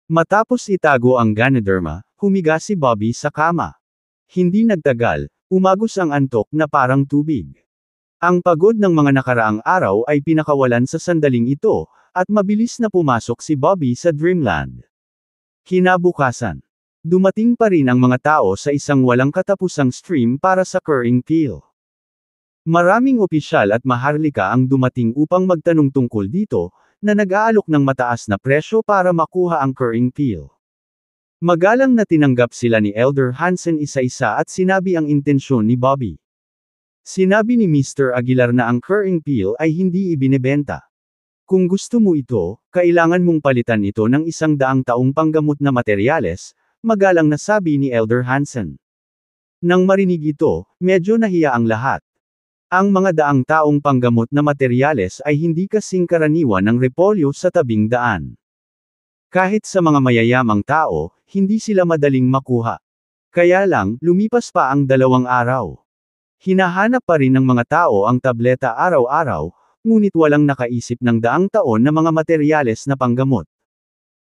Matapos itago ang Ganoderma, humiga si Bobby sa kama. Hindi nagtagal, umagos ang antok na parang tubig. Ang pagod ng mga nakaraang araw ay pinakawalan sa sandaling ito, at mabilis na pumasok si Bobby sa Dreamland. Kinabukasan, dumating pa rin ang mga tao sa isang walang katapusang stream para sa Curring Peel. Maraming opisyal at maharlika ang dumating upang magtanong tungkol dito, na nag-aalok ng mataas na presyo para makuha ang Curring Peel. Magalang na tinanggap sila ni Elder Hansen isa-isa at sinabi ang intensyon ni Bobby. Sinabi ni Mr. Aguilar na ang Curring Peel ay hindi ibinebenta. Kung gusto mo ito, kailangan mong palitan ito ng 100 taong panggamot na materyales, magalang na sabi ni Elder Hansen. Nang marinig ito, medyo nahiya ang lahat. Ang mga daang taong panggamot na materyales ay hindi kasing karaniwan ng repolyo sa tabing daan. Kahit sa mga mayayamang tao, hindi sila madaling makuha. Kaya lang, lumipas pa ang 2 araw. Hinahanap pa rin ng mga tao ang tableta araw-araw, ngunit walang nakaisip ng 100 taon na mga materyales na panggamot.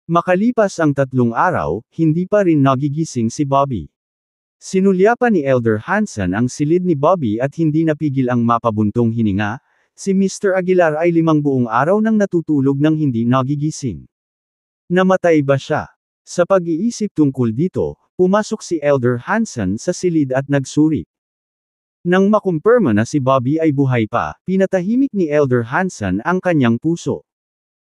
Makalipas ang 3 araw, hindi pa rin nagigising si Bobby. Sinulyapan ni Elder Hansen ang silid ni Bobby at hindi napigil ang mapabuntong hininga, si Mr. Aguilar ay 5 buong araw nang natutulog nang hindi nagigising. Namatay ba siya? Sa pag-iisip tungkol dito, pumasok si Elder Hansen sa silid at nagsuri. Nang makumpirma na si Bobby ay buhay pa, pinatahimik ni Elder Hansen ang kanyang puso.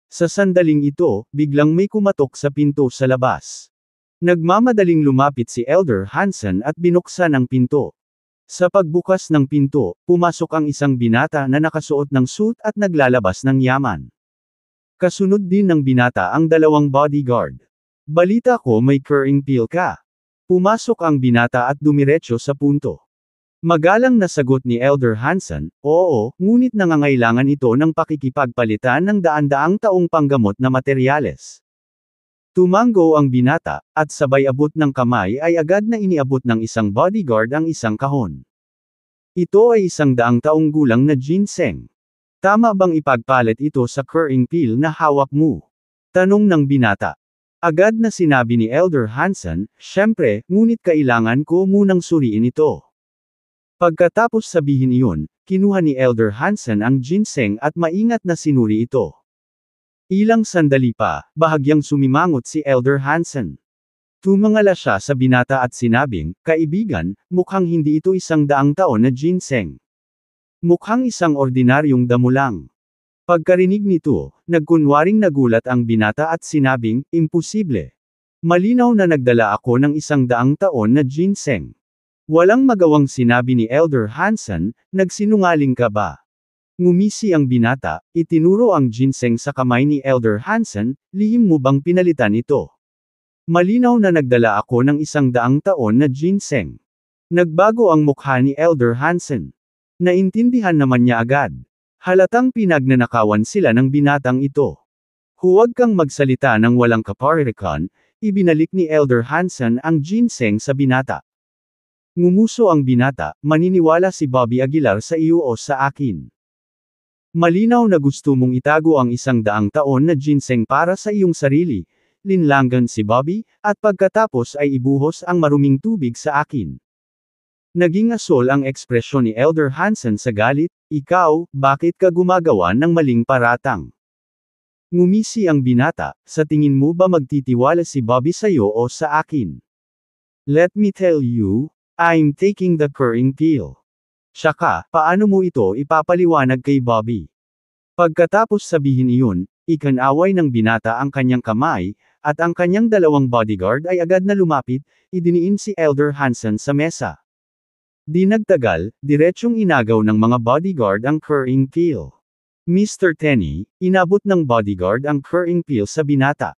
Sa sandaling ito, biglang may kumatok sa pinto sa labas. Nagmamadaling lumapit si Elder Hansen at binuksan ang pinto. Sa pagbukas ng pinto, pumasok ang isang binata na nakasuot ng suit at naglalabas ng yaman. Kasunod din ng binata ang 2 bodyguard. "Balita ko may Curring Peel ka." Pumasok ang binata at dumiretso sa punto. Magalang na sagot ni Elder Hansen, "Oo, ngunit nangangailangan ito ng pakikipagpalitan ng daan-daang taong panggamot na materyales." Tumango ang binata, at sabay abot ng kamay ay agad na iniabot ng isang bodyguard ang isang kahon. Ito ay 100 taong gulang na ginseng. "Tama bang ipagpalit ito sa Curring Peel na hawak mo?" Tanong ng binata. Agad na sinabi ni Elder Hansen, "Syempre, ngunit kailangan ko munang suriin ito." Pagkatapos sabihin iyon, kinuha ni Elder Hansen ang ginseng at maingat na sinuri ito. Ilang sandali pa, bahagyang sumimangot si Elder Hansen. Tumangala siya sa binata at sinabing, "Kaibigan, mukhang hindi ito 100 taon na ginseng. Mukhang isang ordinaryong damo lang." Pagkarinig nito, nagkunwaring nagulat ang binata at sinabing, "Imposible. Malinaw na nagdala ako ng 100 taon na ginseng." Walang magawang sinabi ni Elder Hansen, "Nagsinungaling ka ba?" Ngumisi ang binata, itinuro ang ginseng sa kamay ni Elder Hansen, "Lihim mo bang pinalitan ito?" "Malinaw na nagdala ako ng 100 taon na ginseng." Nagbago ang mukha ni Elder Hansen. Naintindihan naman niya agad. Halatang pinagnanakawan sila ng binatang ito. Huwag kang magsalita ng walang kaparirikan, ibinalik ni Elder Hansen ang ginseng sa binata. Ngumuso ang binata, maniniwala si Bobby Aguilar sa iyo o sa akin. Malinaw na gusto mong itago ang 100 taon na ginseng para sa iyong sarili, linlangan si Bobby, at pagkatapos ay ibuhos ang maruming tubig sa akin. Naging asol ang ekspresyon ni Elder Hansen sa galit, ikaw, bakit ka gumagawa ng maling paratang? Ngumisi ang binata, sa tingin mo ba magtitiwala si Bobby sa'yo o sa akin? Let me tell you, I'm taking the curing pill. Tsaka, paano mo ito ipapaliwanag kay Bobby? Pagkatapos sabihin iyon, ikinaway ng binata ang kanyang kamay, at ang kanyang 2 bodyguard ay agad na lumapit, idiniin si Elder Hansen sa mesa. Di nagtagal, diretsyong inagaw ng mga bodyguard ang curing pill. Mr. Tenney, inabot ng bodyguard ang curing pill sa binata.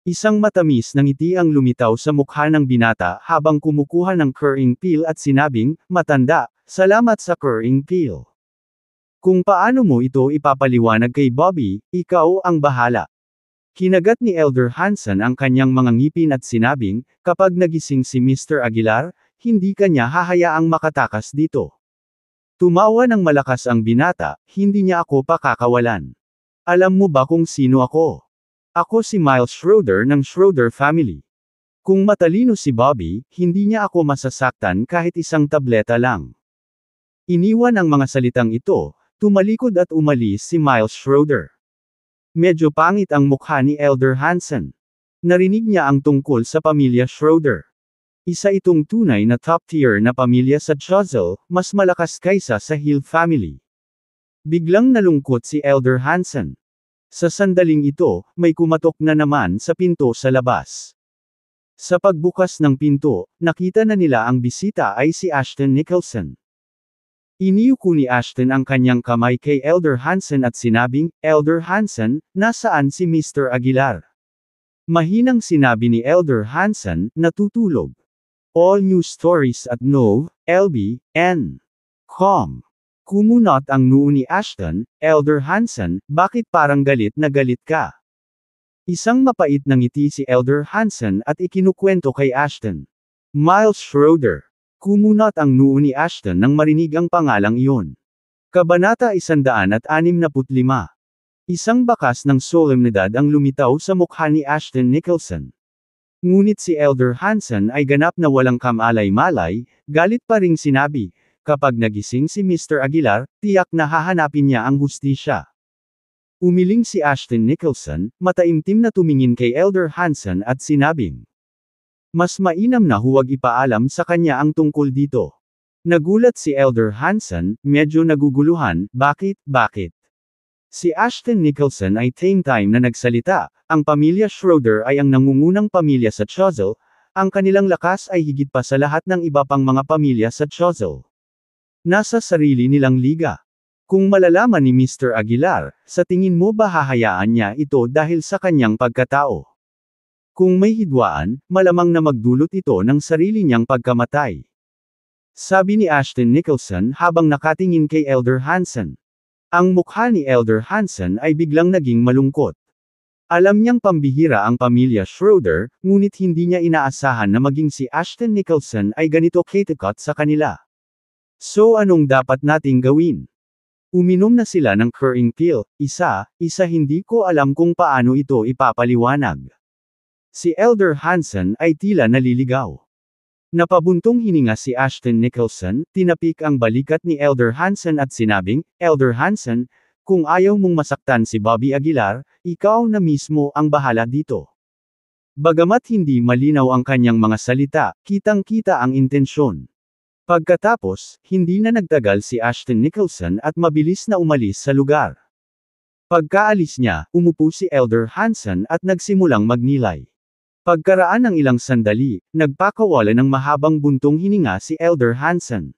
Isang matamis na ngiti ang lumitaw sa mukha ng binata habang kumukuha ng curing pill at sinabing, matanda, salamat sa curing pill. Kung paano mo ito ipapaliwanag kay Bobby, ikaw ang bahala. Kinagat ni Elder Hansen ang kanyang mga ngipin at sinabing, kapag nagising si Mr. Aguilar, hindi kanya hahayaang makatakas dito. Tumawa ng malakas ang binata, hindi niya ako pakakawalan. Alam mo ba kung sino ako? Ako si Miles Schroeder ng Schroeder family. Kung matalino si Bobby, hindi niya ako masasaktan kahit isang tableta lang. Iniwan ang mga salitang ito, tumalikod at umalis si Miles Schroeder. Medyo pangit ang mukha ni Elder Hansen. Narinig niya ang tungkol sa pamilya Schroeder. Isa itong tunay na top-tier na pamilya sa Choiseul, mas malakas kaysa sa Hill family. Biglang nalungkot si Elder Hansen. Sa sandaling ito, may kumatok na naman sa pinto sa labas. Sa pagbukas ng pinto, nakita na nila ang bisita ay si Ashton Nicholson. Iniyuko ni Ashton ang kanyang kamay kay Elder Hansen at sinabing, Elder Hansen, nasaan si Mr. Aguilar? Mahinang sinabi ni Elder Hansen, natutulog. All news stories at NOVE.com. Kumunot ang noo ni Ashton, Elder Hansen, bakit parang galit na galit ka? Isang mapait na ngiti si Elder Hansen at ikinukwento kay Ashton. Miles Schroeder. Kumunot ang noo ni Ashton nang marinig ang pangalang iyon. Kabanata 165. Isang bakas ng solemnidad ang lumitaw sa mukha ni Ashton Nicholson. Ngunit si Elder Hansen ay ganap na walang kamalay-malay, galit pa ring sinabi, kapag nagising si Mr. Aguilar, tiyak na hahanapin niya ang hustisya. Umiling si Ashton Nicholson, mataimtim na tumingin kay Elder Hansen at sinabing, mas mainam na huwag ipaalam sa kanya ang tungkol dito. Nagulat si Elder Hansen, medyo naguguluhan, bakit? Si Ashton Nicholson ay time na nagsalita, ang pamilya Schroeder ay ang nangungunang pamilya sa Choiseul, ang kanilang lakas ay higit pa sa lahat ng iba pang mga pamilya sa Choiseul. Nasa sarili nilang liga. Kung malalaman ni Mr. Aguilar, sa tingin mo ba hahayaan niya ito dahil sa kanyang pagkatao? Kung may hidwaan, malamang na magdulot ito ng sarili niyang pagkamatay. Sabi ni Ashton Nicholson habang nakatingin kay Elder Hansen. Ang mukha ni Elder Hansen ay biglang naging malungkot. Alam niyang pambihira ang pamilya Schroeder, ngunit hindi niya inaasahan na maging si Ashton Nicholson ay ganito katikot sa kanila. So anong dapat nating gawin? Uminom na sila ng curing pill, isa hindi ko alam kung paano ito ipapaliwanag. Si Elder Hansen ay tila naliligaw. Napabuntong hininga si Ashton Nicholson, tinapik ang balikat ni Elder Hansen at sinabing, Elder Hansen, kung ayaw mong masaktan si Bobby Aguilar, ikaw na mismo ang bahala dito. Bagamat hindi malinaw ang kanyang mga salita, kitang-kita ang intensyon. Pagkatapos, hindi na nagtagal si Ashton Nicholson at mabilis na umalis sa lugar. Pagkaalis niya, umupo si Elder Hansen at nagsimulang magnilay. Pagkaraan ng ilang sandali, nagpakawala ng mahabang buntong hininga si Elder Hansen.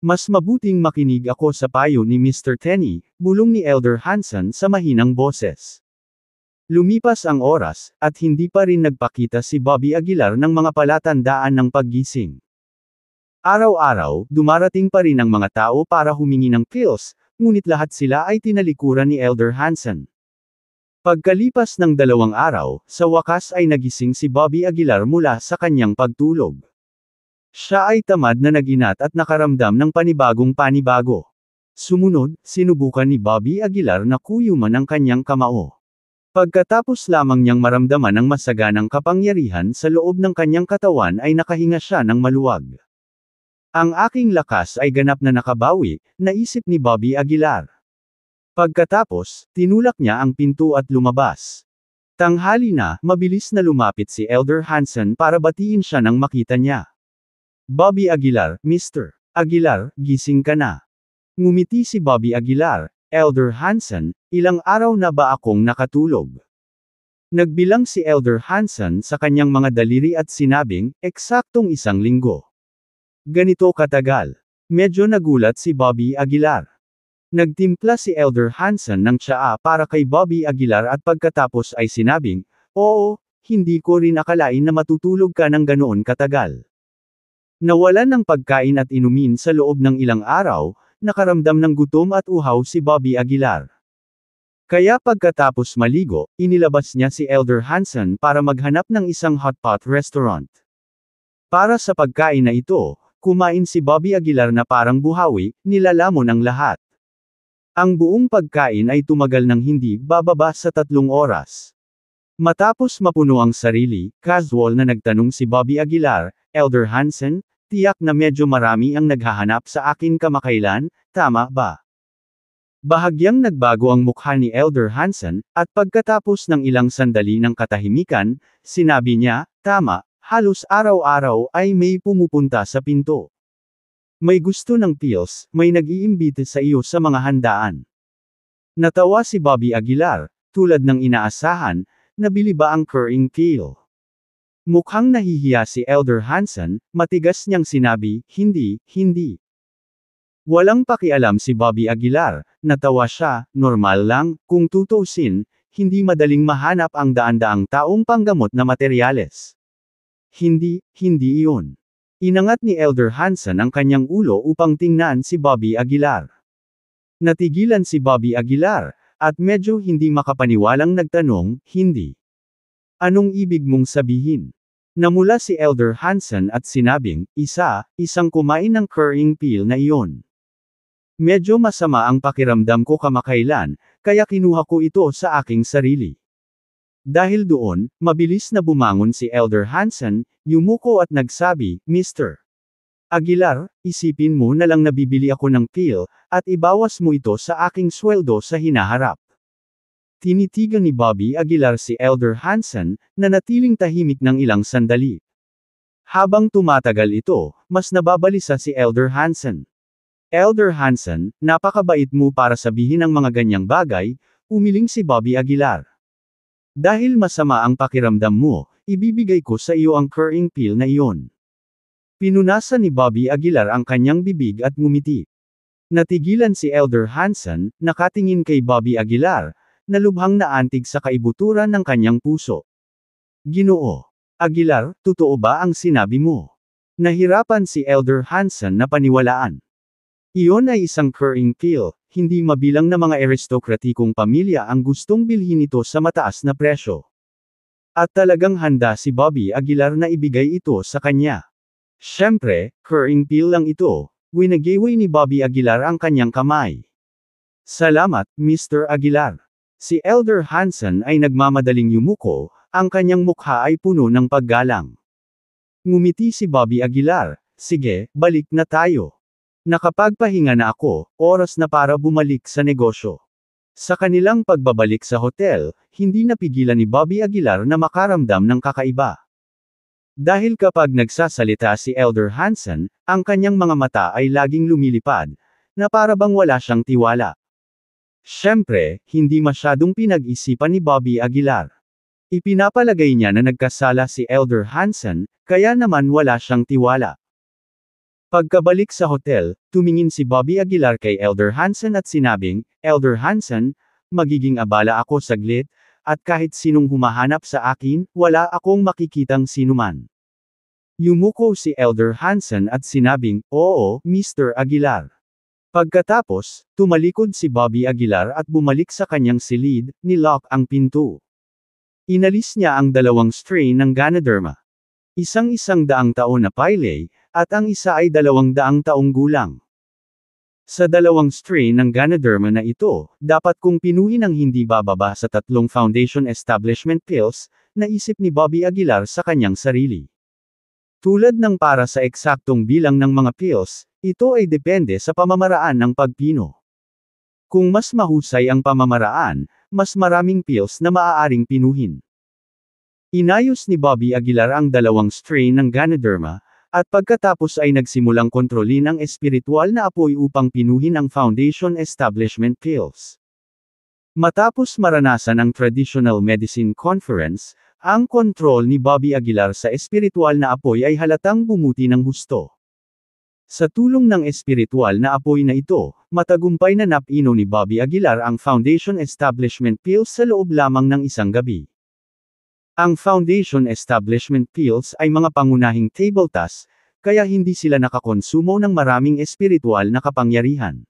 Mas mabuting makinig ako sa payo ni Mr. Tenney, bulong ni Elder Hansen sa mahinang boses. Lumipas ang oras, at hindi pa rin nagpakita si Bobby Aguilar ng mga palatandaan ng paggising. Araw-araw, dumarating pa rin ang mga tao para humingi ng pills, ngunit lahat sila ay tinalikuran ni Elder Hansen. Pagkalipas ng 2 araw, sa wakas ay nagising si Bobby Aguilar mula sa kanyang pagtulog. Siya ay tamad na naginat at nakaramdam ng panibagong panibago. Sumunod, sinubukan ni Bobby Aguilar na kuyuman ang kanyang kamao. Pagkatapos lamang niyang maramdaman ang masaganang kapangyarihan sa loob ng kanyang katawan ay nakahinga siya ng maluwag. Ang aking lakas ay ganap na nakabawi, naisip ni Bobby Aguilar. Pagkatapos, tinulak niya ang pinto at lumabas. Tanghali na, mabilis na lumapit si Elder Hansen para batiin siya nang makita niya. Bobby Aguilar, Mr. Aguilar, gising ka na. Ngumiti si Bobby Aguilar. Elder Hansen, ilang araw na ba akong nakatulog? Nagbilang si Elder Hansen sa kanyang mga daliri at sinabing, eksaktong 1 linggo. Ganito katagal. Medyo nagulat si Bobby Aguilar. Nagtimpla si Elder Hansen ng tsaa para kay Bobby Aguilar at pagkatapos ay sinabing, oo, hindi ko rin akalain na matutulog ka ng ganoon katagal. Nawalan ng pagkain at inumin sa loob ng ilang araw, nakaramdam ng gutom at uhaw si Bobby Aguilar. Kaya pagkatapos maligo, inilabas niya si Elder Hansen para maghanap ng isang hotpot restaurant. Para sa pagkain na ito, kumain si Bobby Aguilar na parang buhawi, nilalamon ang lahat. Ang buong pagkain ay tumagal ng hindi bababa sa 3 oras. Matapos mapuno ang sarili, casual na nagtanong si Bobby Aguilar, Elder Hansen, tiyak na medyo marami ang naghahanap sa akin kamakailan, tama ba? Bahagyang nagbago ang mukha ni Elder Hansen, at pagkatapos ng ilang sandali ng katahimikan, sinabi niya, tama, halos araw-araw ay may pumupunta sa pinto. May gusto ng pills, may nag-iimbite sa iyo sa mga handaan. Natawa si Bobby Aguilar, tulad ng inaasahan, nabili ba ang currying pill? Mukhang nahihiya si Elder Hansen, matigas niyang sinabi, hindi. Walang pakialam si Bobby Aguilar, natawa siya, normal lang, kung tutuusin, hindi madaling mahanap ang daan-daang taong panggamot na materyales. Hindi iyon. Inangat ni Elder Hansen ang kanyang ulo upang tingnan si Bobby Aguilar. Natigilan si Bobby Aguilar, at medyo hindi makapaniwalang nagtanong, hindi. Anong ibig mong sabihin? Namula si Elder Hansen at sinabing, isang kumain ng currying pill na iyon. Medyo masama ang pakiramdam ko kamakailan, kaya kinuha ko ito sa aking sarili. Dahil doon, mabilis na bumangon si Elder Hansen, yumuko at nagsabi, Mr. Aguilar, isipin mo na lang nabibili ako ng pill, at ibawas mo ito sa aking sweldo sa hinaharap. Tinitigan ni Bobby Aguilar si Elder Hansen, na natiling tahimik ng ilang sandali. Habang tumatagal ito, mas nababalisa si Elder Hansen. Elder Hansen, napakabait mo para sabihin ang mga ganyang bagay, umiling si Bobby Aguilar. Dahil masama ang pakiramdam mo, ibibigay ko sa iyo ang currying pill na iyon. Pinunasan ni Bobby Aguilar ang kanyang bibig at ngumiti. Natigilan si Elder Hansen, nakatingin kay Bobby Aguilar, na lubhang naantig sa kaibuturan ng kanyang puso. Ginoo Aguilar, totoo ba ang sinabi mo? Nahirapan si Elder Hansen na paniwalaan. Iyon ay isang currying pill, hindi mabilang na mga aristokratikong pamilya ang gustong bilhin ito sa mataas na presyo. At talagang handa si Bobby Aguilar na ibigay ito sa kanya. Siyempre, currying pill lang ito, winagaway ni Bobby Aguilar ang kanyang kamay. Salamat, Mr. Aguilar. Si Elder Hansen ay nagmamadaling yumuko, ang kanyang mukha ay puno ng paggalang. Ngumiti si Bobby Aguilar, sige, balik na tayo. Nakapagpahinga na ako, oras na para bumalik sa negosyo. Sa kanilang pagbabalik sa hotel, hindi napigilan ni Bobby Aguilar na makaramdam ng kakaiba. Dahil kapag nagsasalita si Elder Hansen, ang kanyang mga mata ay laging lumilipad, na para bang wala siyang tiwala. Siyempre, hindi masyadong pinag-isipan ni Bobby Aguilar. Ipinapalagay niya na nagkasala si Elder Hansen, kaya naman wala siyang tiwala. Pagkabalik sa hotel, tumingin si Bobby Aguilar kay Elder Hansen at sinabing, Elder Hansen, magiging abala ako saglit, at kahit sinong humahanap sa akin, wala akong makikitang sinuman. Yumuko si Elder Hansen at sinabing, oo, Mr. Aguilar. Pagkatapos, tumalikod si Bobby Aguilar at bumalik sa kanyang silid, nilock ang pinto. Inalis niya ang dalawang strain ng Ganoderma. Isang daang taon na pile, at ang isa ay 200 taong gulang. Sa dalawang strain ng Ganoderma na ito, dapat kung pinuhin ang hindi bababa sa 3 foundation establishment pills, naisip ni Bobby Aguilar sa kanyang sarili. Tulad ng para sa eksaktong bilang ng mga pills, ito ay depende sa pamamaraan ng pagpino. Kung mas mahusay ang pamamaraan, mas maraming pills na maaaring pinuhin. Inayos ni Bobby Aguilar ang dalawang strain ng Ganoderma, at pagkatapos ay nagsimulang kontrolin ang espiritual na apoy upang pinuhin ang foundation establishment pills. Matapos maranasan ang Traditional Medicine Conference, ang kontrol ni Bobby Aguilar sa espiritual na apoy ay halatang bumuti ng husto. Sa tulong ng espiritual na apoy na ito, matagumpay na napino ni Bobby Aguilar ang foundation establishment pills sa loob lamang ng isang gabi. Ang foundation establishment pills ay mga pangunahing table tasks, kaya hindi sila nakakonsumo ng maraming espiritual na kapangyarihan.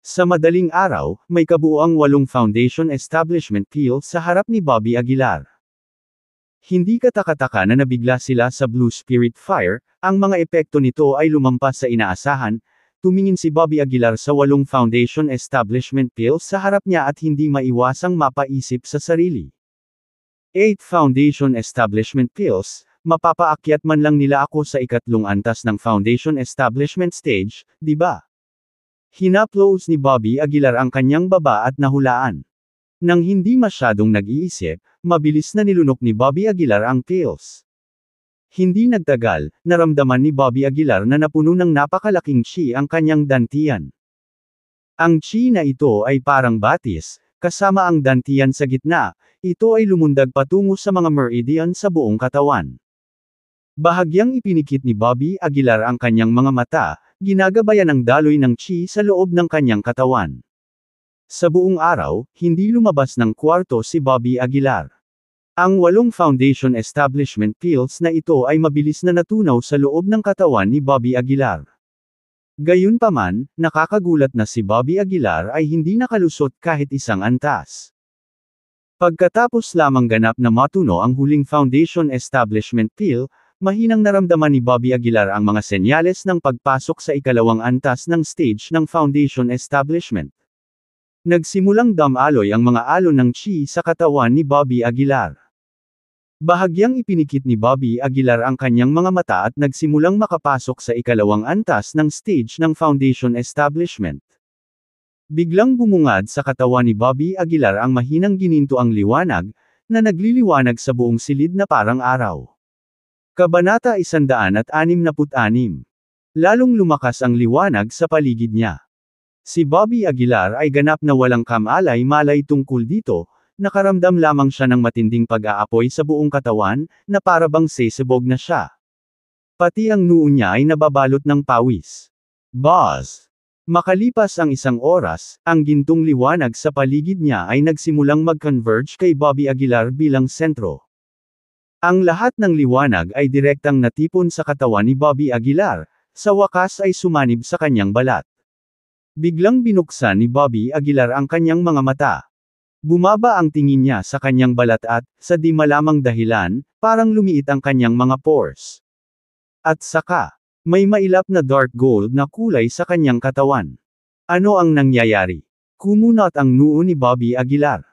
Sa madaling araw, may kabuuang 8 foundation establishment pills sa harap ni Bobby Aguilar. Hindi katakataka na nabigla sila sa Blue Spirit Fire, ang mga epekto nito ay lumampas sa inaasahan, tumingin si Bobby Aguilar sa 8 foundation establishment pills sa harap niya at hindi maiwasang mapaisip sa sarili. 8 foundation establishment pills, mapapaakyat man lang nila ako sa ikatlong antas ng foundation establishment stage, di ba? Hinaplos ni Bobby Aguilar ang kanyang baba at nahulaan. Nang hindi masyadong nag-iisip, mabilis na nilunok ni Bobby Aguilar ang pills. Hindi nagtagal, naramdaman ni Bobby Aguilar na napuno ng napakalaking chi ang kanyang dantian. Ang chi na ito ay parang batis, kasama ang dantian sa gitna, ito ay lumundag patungo sa mga meridian sa buong katawan. Bahagyang ipinikit ni Bobby Aguilar ang kanyang mga mata, ginagabayan ang daloy ng chi sa loob ng kanyang katawan. Sa buong araw, hindi lumabas ng kwarto si Bobby Aguilar. Ang 8 foundation establishment pills na ito ay mabilis na natunaw sa loob ng katawan ni Bobby Aguilar. Gayunpaman, nakakagulat na si Bobby Aguilar ay hindi nakalusot kahit isang antas. Pagkatapos lamang ganap na matuno ang huling foundation establishment pill, mahinang naramdaman ni Bobby Aguilar ang mga senyales ng pagpasok sa ikalawang antas ng stage ng foundation establishment. Nagsimulang damaloy ang mga alon ng chi sa katawan ni Bobby Aguilar. Bahagyang ipinikit ni Bobby Aguilar ang kanyang mga mata at nagsimulang makapasok sa ikalawang antas ng stage ng foundation establishment. Biglang bumungad sa katawan ni Bobby Aguilar ang mahinang gininto ang liwanag, na nagliliwanag sa buong silid na parang araw. Kabanata 166. Lalong lumakas ang liwanag sa paligid niya. Si Bobby Aguilar ay ganap na walang kamalay-malay tungkol dito, nakaramdam lamang siya ng matinding pag-aapoy sa buong katawan, na parabang sesebog na siya. Pati ang noo niya ay nababalot ng pawis. Buzz! Makalipas ang isang oras, ang gintong liwanag sa paligid niya ay nagsimulang mag-converge kay Bobby Aguilar bilang sentro. Ang lahat ng liwanag ay direktang natipon sa katawan ni Bobby Aguilar, sa wakas ay sumanib sa kanyang balat. Biglang binuksan ni Bobby Aguilar ang kanyang mga mata. Bumaba ang tingin niya sa kanyang balat at, sa di malamang dahilan, parang lumiit ang kanyang mga pores. At saka, may mailap na dark gold na kulay sa kanyang katawan. Ano ang nangyayari? Kumunot ang noo ni Bobby Aguilar.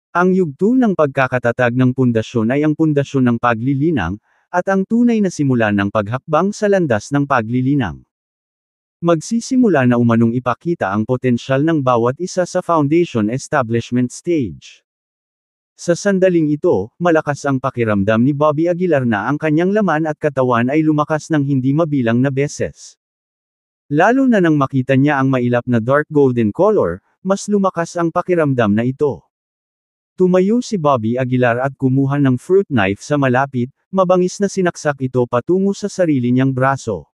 Ang yugto ng pagkakatatag ng pundasyon ay ang pundasyon ng paglilinang, at ang tunay na simula ng paghakbang sa landas ng paglilinang. Magsisimula na umanong ipakita ang potensyal ng bawat isa sa foundation establishment stage. Sa sandaling ito, malakas ang pakiramdam ni Bobby Aguilar na ang kanyang laman at katawan ay lumakas ng hindi mabilang na beses. Lalo na nang makita niya ang mailap na dark golden color, mas lumakas ang pakiramdam na ito. Tumayo si Bobby Aguilar at kumuha ng fruit knife sa malapit, mabangis na sinaksak ito patungo sa sarili niyang braso.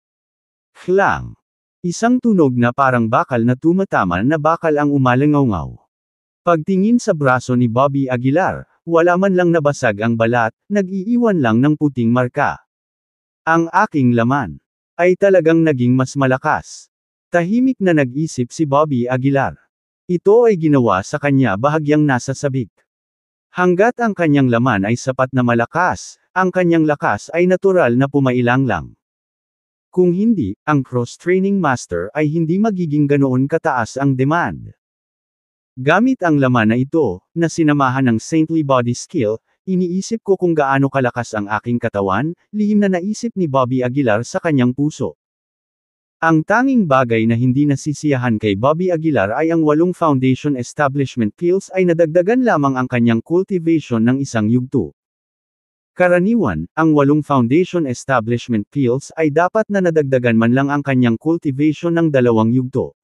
Klang! Isang tunog na parang bakal na tumatama na bakal ang umalangaw-ngaw. Pagtingin sa braso ni Bobby Aguilar, wala man lang nabasag ang balat, nag-iiwan lang ng puting marka. Ang aking laman ay talagang naging mas malakas. Tahimik na nag-isip si Bobby Aguilar. Ito ay ginawa sa kanya bahagyang nasa sabik. Hanggat ang kanyang laman ay sapat na malakas, ang kanyang lakas ay natural na pumailang lang. Kung hindi, ang cross-training master ay hindi magiging ganoon kataas ang demand. Gamit ang laman na ito, na sinamahan ng saintly body skill, iniisip ko kung gaano kalakas ang aking katawan, lihim na naisip ni Bobby Aguilar sa kanyang puso. Ang tanging bagay na hindi nasisiyahan kay Bobby Aguilar ay ang 8 foundation establishment pills ay nadagdagan lamang ang kanyang cultivation ng isang yugto. Karaniwan, ang 8 foundation establishment pills ay dapat na nadagdagan man lang ang kanyang cultivation ng 2 yugto.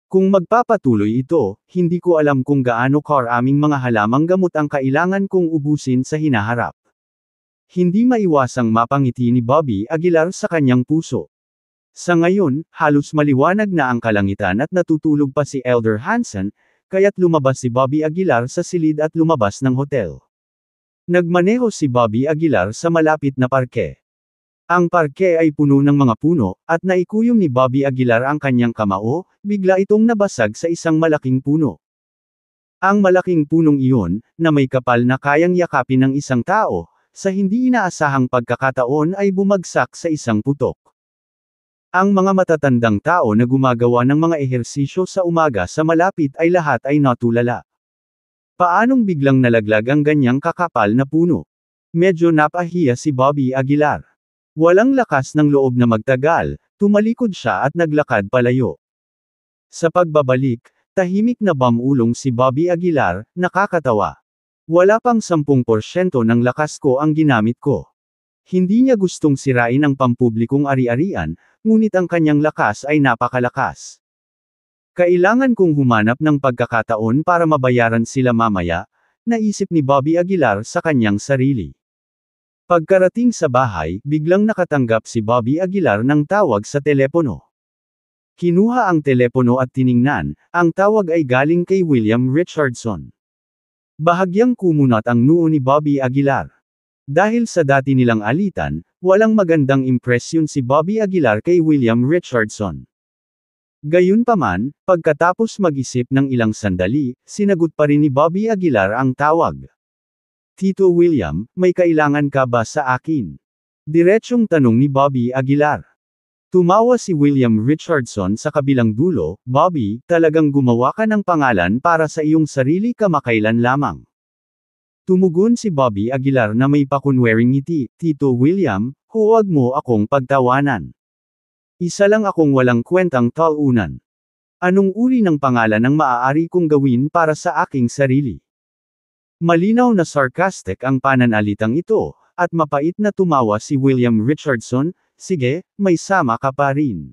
Kung magpapatuloy ito, hindi ko alam kung gaano karaming mga halamang gamot ang kailangan kong ubusin sa hinaharap. Hindi maiwasang mapangiti ni Bobby Aguilar sa kanyang puso. Sa ngayon, halos maliwanag na ang kalangitan at natutulog pa si Elder Hansen, kaya't lumabas si Bobby Aguilar sa silid at lumabas ng hotel. Nagmaneho si Bobby Aguilar sa malapit na parke. Ang parke ay puno ng mga puno, at naikuyom ni Bobby Aguilar ang kanyang kamao, bigla itong nabasag sa isang malaking puno. Ang malaking punong iyon, na may kapal na kayang yakapin ng isang tao, sa hindi inaasahang pagkakataon ay bumagsak sa isang putok. Ang mga matatandang tao na gumagawa ng mga ehersisyo sa umaga sa malapit ay lahat ay natulala. Paanong biglang nalaglag ang ganyang kakapal na puno? Medyo napahiya si Bobby Aguilar. Walang lakas ng loob na magtagal, tumalikod siya at naglakad palayo. Sa pagbabalik, tahimik na bamulong si Bobby Aguilar, nakakatawa. Wala pang 10% ng lakas ko ang ginamit ko. Hindi niya gustong sirain ang pampublikong ari-arian, ngunit ang kanyang lakas ay napakalakas. Kailangan kong humanap ng pagkakataon para mabayaran sila mamaya, naisip ni Bobby Aguilar sa kanyang sarili. Pagkarating sa bahay, biglang nakatanggap si Bobby Aguilar ng tawag sa telepono. Kinuha ang telepono at tiningnan, ang tawag ay galing kay William Richardson. Bahagyang kumunat ang noo ni Bobby Aguilar. Dahil sa dati nilang alitan, walang magandang impresyon si Bobby Aguilar kay William Richardson. Gayunpaman, pagkatapos mag-isip ng ilang sandali, sinagot pa rin ni Bobby Aguilar ang tawag. Tito William, may kailangan ka ba sa akin? Diretsyong tanong ni Bobby Aguilar. Tumawa si William Richardson sa kabilang dulo, Bobby, talagang gumawa ka ng pangalan para sa iyong sarili kamakailan lamang. Tumugon si Bobby Aguilar na may pakunwaring ngiti, Tito William, huwag mo akong pagtawanan. Isa lang akong walang kwentang talunan. Anong uri ng pangalan ang maaari kong gawin para sa aking sarili? Malinaw na sarcastic ang pananalitang ito, at mapait na tumawa si William Richardson, sige, may sama ka pa rin.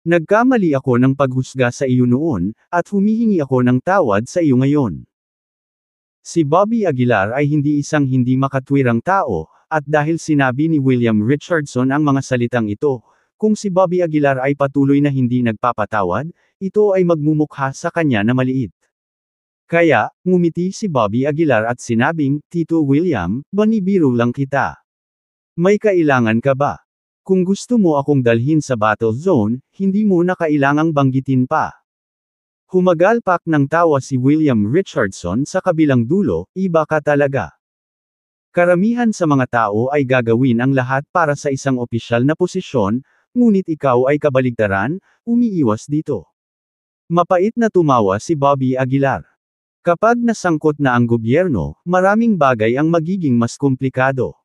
Nagkamali ako ng paghusga sa iyo noon, at humihingi ako ng tawad sa iyo ngayon. Si Bobby Aguilar ay hindi isang hindi makatwirang tao, at dahil sinabi ni William Richardson ang mga salitang ito, kung si Bobby Aguilar ay patuloy na hindi nagpapatawad, ito ay magmumukha sa kanya na maliit. Kaya, ngumiti si Bobby Aguilar at sinabing, Tito William, banibiro lang kita. May kailangan ka ba? Kung gusto mo akong dalhin sa battle zone, hindi mo na kailangang banggitin pa. Humagalpak ng tawa si William Richardson sa kabilang dulo, iba ka talaga. Karamihan sa mga tao ay gagawin ang lahat para sa isang opisyal na posisyon, ngunit ikaw ay kabaligtaran, umiiwas dito. Mapait na tumawa si Bobby Aguilar. Kapag nasangkot na ang gobyerno, maraming bagay ang magiging mas komplikado.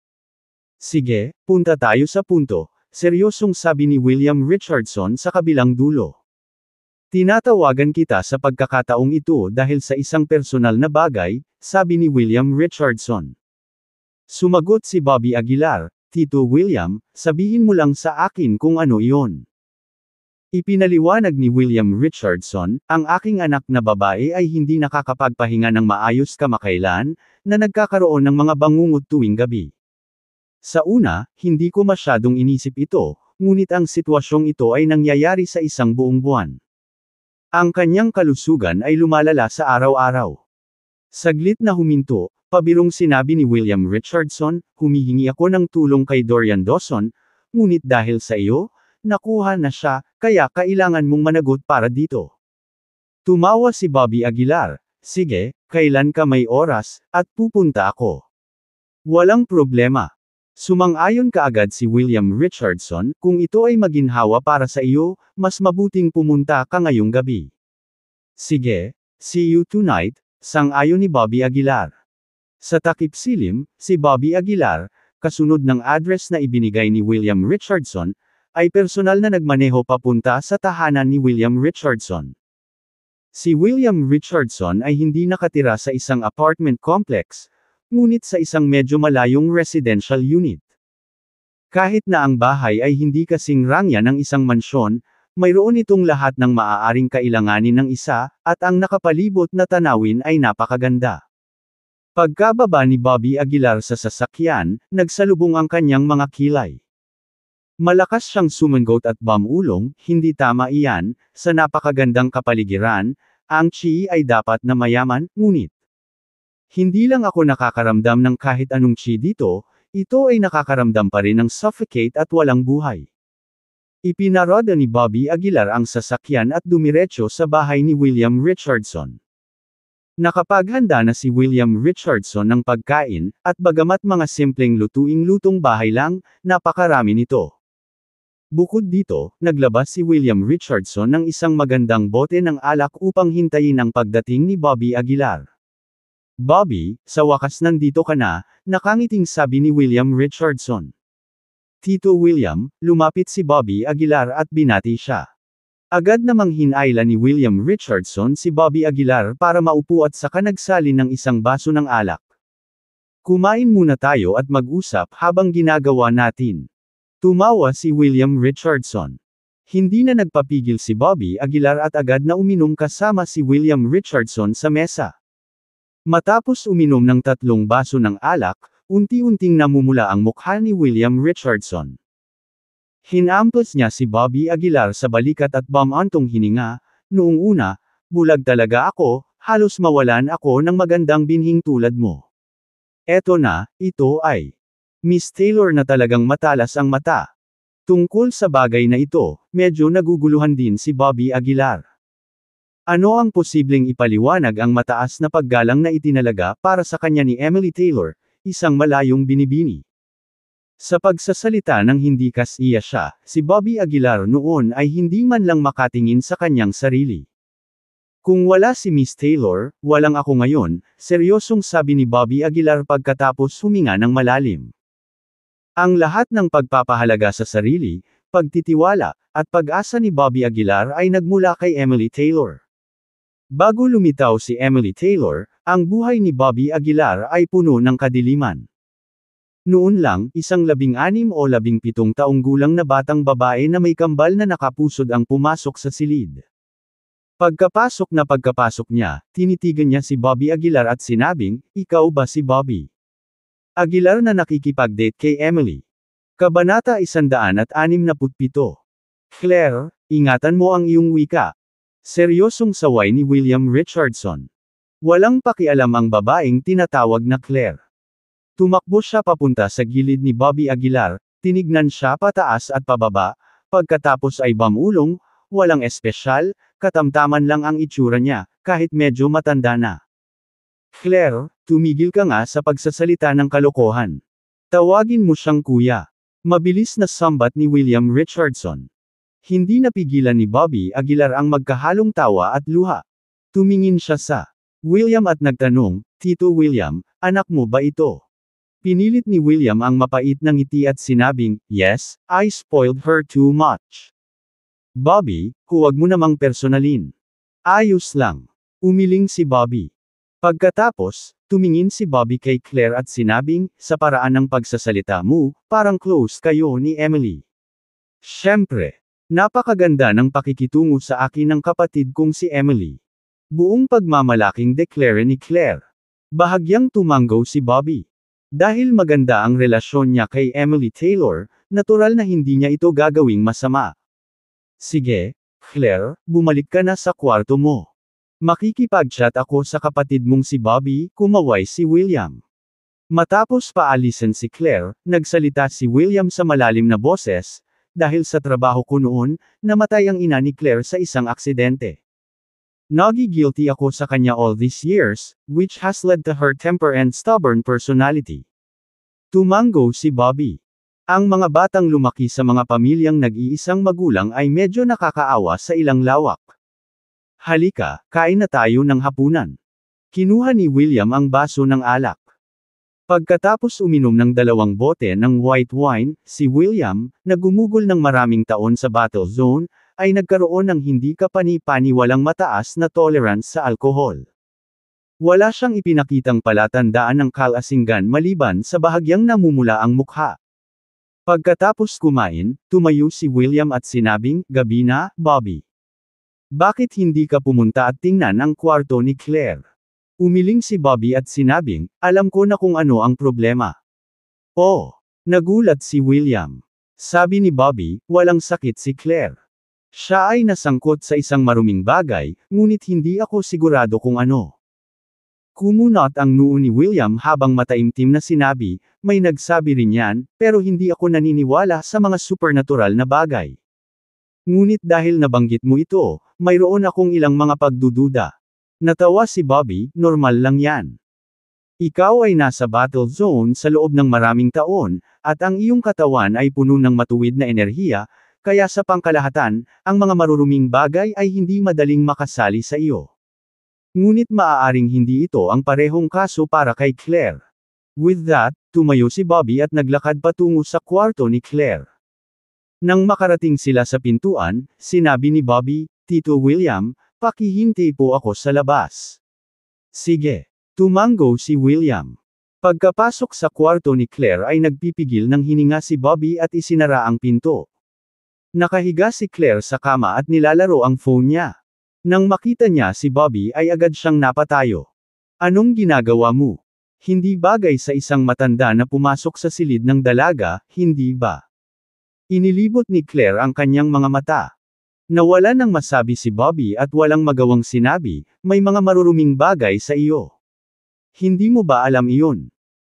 Sige, punta tayo sa punto, seryosong sabi ni William Richardson sa kabilang dulo. Tinatawagan kita sa pagkakataong ito dahil sa isang personal na bagay, sabi ni William Richardson. Sumagot si Bobby Aguilar, Tito William, sabihin mo lang sa akin kung ano iyon. Ipinaliwanag ni William Richardson, ang aking anak na babae ay hindi nakakapagpahinga ng maayos kamakailan, na nagkakaroon ng mga bangungot tuwing gabi. Sa una, hindi ko masyadong inisip ito, ngunit ang sitwasyong ito ay nangyayari sa isang buong buwan. Ang kanyang kalusugan ay lumalala sa araw-araw. Saglit na huminto, pabirong sinabi ni William Richardson, humihingi ako ng tulong kay Dorian Dawson, ngunit dahil sa iyo, nakuha na siya, kaya kailangan mong managot para dito. Tumawa si Bobby Aguilar, sige, kailan ka may oras, at pupunta ako. Walang problema. Sumang-ayon kaagad si William Richardson, kung ito ay maginhawa para sa iyo, mas mabuting pumunta ka ngayong gabi. Sige, see you tonight, sang-ayon ni Bobby Aguilar. Sa takip silim, si Bobby Aguilar, kasunod ng address na ibinigay ni William Richardson, ay personal na nagmaneho papunta sa tahanan ni William Richardson. Si William Richardson ay hindi nakatira sa isang apartment complex, ngunit sa isang medyo malayong residential unit. Kahit na ang bahay ay hindi kasing rangya ng isang mansyon, mayroon itong lahat ng maaaring kailanganin ng isa, at ang nakapalibot na tanawin ay napakaganda. Pagkababa ni Bobby Aguilar sa sasakyan, nagsalubong ang kanyang mga kilay. Malakas siyang sumangot at bumulong, hindi tama iyan, sa napakagandang kapaligiran, ang chi ay dapat na mayaman, ngunit hindi lang ako nakakaramdam ng kahit anong chi dito, ito ay nakakaramdam pa rin ng suffocate at walang buhay. Ipinaroda ni Bobby Aguilar ang sasakyan at dumiretso sa bahay ni William Richardson. Nakapaghanda na si William Richardson ng pagkain, at bagamat mga simpleng lutuing-lutong bahay lang, napakarami nito. Bukod dito, naglabas si William Richardson ng isang magandang bote ng alak upang hintayin ang pagdating ni Bobby Aguilar. Bobby, sa wakas nandito ka na, nakangiting sabi ni William Richardson. Tito William, lumapit si Bobby Aguilar at binati siya. Agad namang hinailan ni William Richardson si Bobby Aguilar para maupo at saka nagsalin ng isang baso ng alak. Kumain muna tayo at mag-usap habang ginagawa natin. Tumawa si William Richardson. Hindi na nagpapigil si Bobby Aguilar at agad na uminom kasama si William Richardson sa mesa. Matapos uminom ng 3 baso ng alak, unti-unting namumula ang mukha ni William Richardson. Hinampos niya si Bobby Aguilar sa balikat at bumantong hininga, noong una, bulag talaga ako, halos mawalan ako ng magandang binhing tulad mo. Eto na, ito ay Miss Taylor na talagang matalas ang mata. Tungkol sa bagay na ito, medyo naguguluhan din si Bobby Aguilar. Ano ang posibleng ipaliwanag ang mataas na paggalang na itinalaga para sa kanya ni Emily Taylor, isang malayong binibini? Sa pagsasalita ng hindi kasiya siya, si Bobby Aguilar noon ay hindi man lang makatingin sa kanyang sarili. Kung wala si Miss Taylor, walang ako ngayon, seryosong sabi ni Bobby Aguilar pagkatapos huminga ng malalim. Ang lahat ng pagpapahalaga sa sarili, pagtitiwala, at pag-asa ni Bobby Aguilar ay nagmula kay Emily Taylor. Bago lumitaw si Emily Taylor, ang buhay ni Bobby Aguilar ay puno ng kadiliman. Noon lang, isang 16 o 17 taong gulang na batang babae na may kambal na nakapusod ang pumasok sa silid. Pagkapasok niya, tinitigan niya si Bobby Aguilar at sinabing, "Ikaw ba si Bobby Aguilar na nakikipag-date kay Emily?" Kabanata 167. Claire, ingatan mo ang iyong wika. Seryosong saway ni William Richardson. Walang pakialam ang babaeng tinatawag na Claire. Tumakbo siya papunta sa gilid ni Bobby Aguilar, tinignan siya pataas at pababa, pagkatapos ay bumulong, walang espesyal, katamtaman lang ang itsura niya, kahit medyo matanda na. Claire, tumigil ka nga sa pagsasalita ng kalokohan. Tawagin mo siyang kuya. Mabilis na sambat ni William Richardson. Hindi napigilan ni Bobby Aguilar ang magkahalong tawa at luha. Tumingin siya sa William at nagtanong, "Tito William, anak mo ba ito?" Pinilit ni William ang mapait na ngiti at sinabing, "Yes, I spoiled her too much." "Bobby, huwag mo namang personalin. Ayos lang." Umiling si Bobby. Pagkatapos, tumingin si Bobby kay Claire at sinabing, "Sa paraan ng pagsasalita mo, parang close kayo ni Emily." "Siyempre. Napakaganda ng pakikitungo sa akin ng kapatid kong si Emily." Buong pagmamalaking deklara ni Claire. Bahagyang tumanggo si Bobby. Dahil maganda ang relasyon niya kay Emily Taylor, natural na hindi niya ito gagawing masama. "Sige, Claire, bumalik ka na sa kwarto mo. Makikipag-chat ako sa kapatid mong si Bobby," kumaway si William. Matapos paalisin si Claire, nagsalita si William sa malalim na boses, dahil sa trabaho ko noon, namatay ang ina ni Claire sa isang aksidente. Nagi-guilty ako sa kanya all these years, which has led to her temper and stubborn personality. Tumango si Bobby. Ang mga batang lumaki sa mga pamilyang nag-iisang magulang ay medyo nakakaawa sa ilang lawak. Halika, kain na tayo ng hapunan. Kinuha ni William ang baso ng alak. Pagkatapos uminom ng 2 bote ng white wine, si William, na gumugol ng maraming taon sa battle zone, ay nagkaroon ng hindi kapani-paniwalang mataas na tolerance sa alkohol. Wala siyang ipinakitang palatandaan ng kalasinggan maliban sa bahagyang namumula ang mukha. Pagkatapos kumain, tumayo si William at sinabing, "Gabi na, Bobby. Bakit hindi ka pumunta at tingnan ang kwarto ni Claire?" Umiling si Bobby at sinabing, "Alam ko na kung ano ang problema." Oh, nagulat si William. Sabi ni Bobby, walang sakit si Claire. Siya ay nasangkot sa isang maruming bagay, ngunit hindi ako sigurado kung ano. Kumunot ang noo ni William habang mataimtim na sinabi, "May nagsabi rin yan, pero hindi ako naniniwala sa mga supernatural na bagay. Ngunit dahil nabanggit mo ito, mayroon akong ilang mga pagdududa." Natawa si Bobby, "Normal lang yan. Ikaw ay nasa battle zone sa loob ng maraming taon, at ang iyong katawan ay puno ng matuwid na enerhiya, kaya sa pangkalahatan, ang mga maruruming bagay ay hindi madaling makasali sa iyo. Ngunit maaaring hindi ito ang parehong kaso para kay Claire." With that, tumayo si Bobby at naglakad patungo sa kwarto ni Claire. Nang makarating sila sa pintuan, sinabi ni Bobby, "Tito William, pakihintay po ako sa labas." "Sige." Tumango si William. Pagkapasok sa kwarto ni Claire ay nagpipigil ng hininga si Bobby at isinara ang pinto. Nakahiga si Claire sa kama at nilalaro ang phone niya. Nang makita niya si Bobby ay agad siyang napatayo. "Anong ginagawa mo? Hindi bagay sa isang matanda na pumasok sa silid ng dalaga, hindi ba?" Inilibot ni Claire ang kanyang mga mata. Nawala nang masabi si Bobby at walang magawang sinabi, "May mga maruruming bagay sa iyo. Hindi mo ba alam iyon?"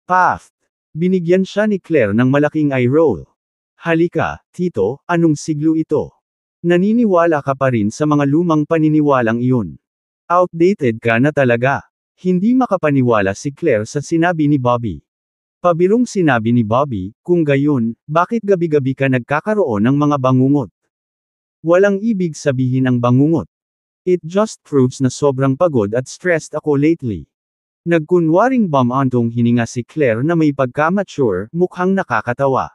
Paft! Binigyan siya ni Claire ng malaking eye roll. "Halika, Tito, anong siglo ito? Naniniwala ka pa rin sa mga lumang paniniwalang iyon. Outdated ka na talaga." Hindi makapaniwala si Claire sa sinabi ni Bobby. Pabirong sinabi ni Bobby, "Kung gayon, bakit gabi-gabi ka nagkakaroon ng mga bangungot?" "Walang ibig sabihin ang bangungot. It just proves na sobrang pagod at stressed ako lately." Nagkunwaring bumantong hininga si Claire na may pagka-mature, mukhang nakakatawa.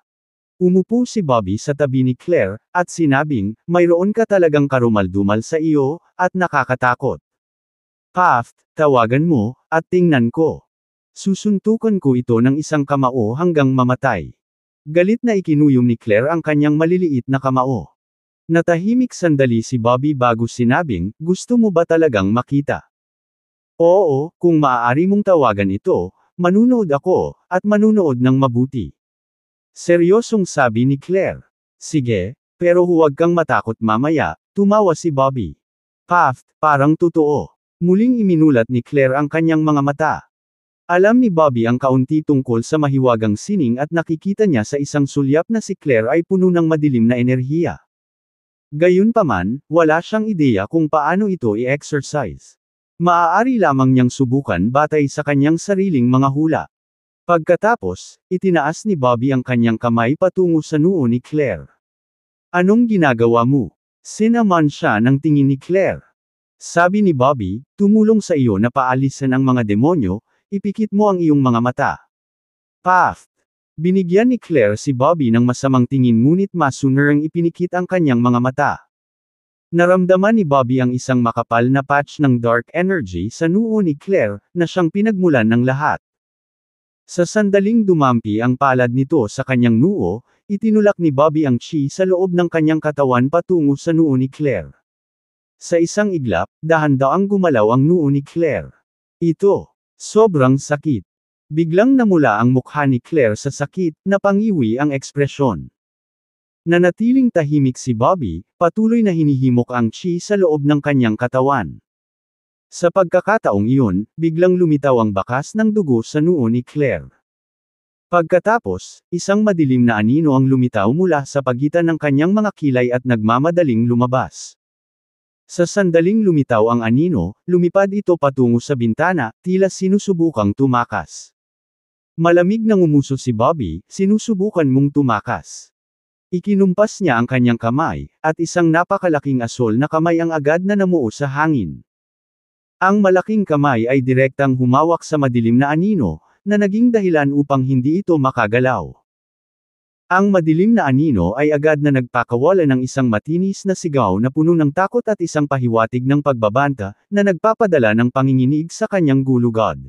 Umupo si Bobby sa tabi ni Claire, at sinabing, "Mayroon ka talagang karumal-dumal sa iyo, at nakakatakot. Paft, tawagan mo, at tingnan ko. Susuntukan ko ito ng isang kamao hanggang mamatay." Galit na ikinuyom ni Claire ang kanyang maliliit na kamao. Natahimik sandali si Bobby bago sinabing, "Gusto mo ba talagang makita?" "Oo, kung maaari mong tawagan ito, manunood ako, at manunood ng mabuti." Seryosong sabi ni Claire. "Sige, pero huwag kang matakot mamaya," tumawa si Bobby. Paft, parang totoo. Muling iminulat ni Claire ang kanyang mga mata. Alam ni Bobby ang kaunti tungkol sa mahiwagang sining at nakikita niya sa isang sulyap na si Claire ay puno ng madilim na enerhiya. Gayunpaman, wala siyang ideya kung paano ito i-exercise. Maaari lamang niyang subukan batay sa kanyang sariling mga hula. Pagkatapos, itinaas ni Bobby ang kanyang kamay patungo sa noo ni Claire. "Anong ginagawa mo?" Sinaman siya ng tingin ni Claire. Sabi ni Bobby, "Tumulong sa iyo na paalisan ang mga demonyo, ipikit mo ang iyong mga mata." Paft! Binigyan ni Claire si Bobby ng masamang tingin ngunit masunarang ipinikit ang kanyang mga mata. Naramdaman ni Bobby ang isang makapal na patch ng dark energy sa noo ni Claire, na siyang pinagmulan ng lahat. Sa sandaling dumampi ang palad nito sa kanyang noo, itinulak ni Bobby ang chi sa loob ng kanyang katawan patungo sa noo ni Claire. Sa isang iglap, dahan-daang gumalaw ang noo ni Claire. Ito. Sobrang sakit. Biglang namula ang mukha ni Claire sa sakit, napangiwi ang ekspresyon. Nanatiling tahimik si Bobby, patuloy na hinihimok ang chi sa loob ng kanyang katawan. Sa pagkakataong iyon, biglang lumitaw ang bakas ng dugo sa noo ni Claire. Pagkatapos, isang madilim na anino ang lumitaw mula sa pagitan ng kanyang mga kilay at nagmamadaling lumabas. Sa sandaling lumitaw ang anino, lumipad ito patungo sa bintana, tila sinusubukang tumakas. Malamig na ngumuso si Bobby, sinusubukan mong tumakas. Ikinumpas niya ang kanyang kamay, at isang napakalaking asol na kamay ang agad na namuo sa hangin. Ang malaking kamay ay direktang humawak sa madilim na anino, na naging dahilan upang hindi ito makagalaw. Ang madilim na anino ay agad na nagpakawala ng isang matinis na sigaw na puno ng takot at isang pahiwatig ng pagbabanta, na nagpapadala ng panginginig sa kanyang gulugod.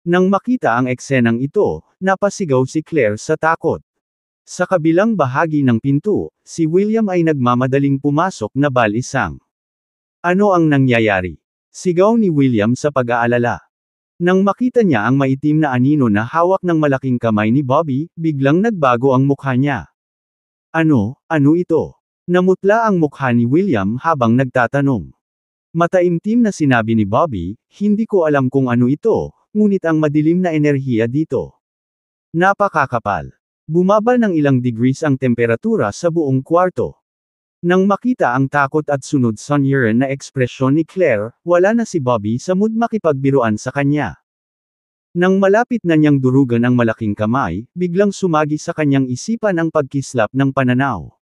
Nang makita ang eksenang ito, napasigaw si Claire sa takot. Sa kabilang bahagi ng pinto, si William ay nagmamadaling pumasok na bal-isang. Ano ang nangyayari? Sigaw ni William sa pag-aalala. Nang makita niya ang maitim na anino na hawak ng malaking kamay ni Bobby, biglang nagbago ang mukha niya. Ano ito? Namutla ang mukha ni William habang nagtatanong. Mataimtim na sinabi ni Bobby, hindi ko alam kung ano ito, ngunit ang madilim na enerhiya dito. Napakakapal. Bumaba ng ilang degrees ang temperatura sa buong kwarto. Nang makita ang takot at sunod sunyiran na ekspresyon ni Claire, wala na si Bobby sa mood makipagbiruan sa kanya. Nang malapit na niyang durugan ang malaking kamay, biglang sumagi sa kanyang isipan ang pagkislap ng pananaw.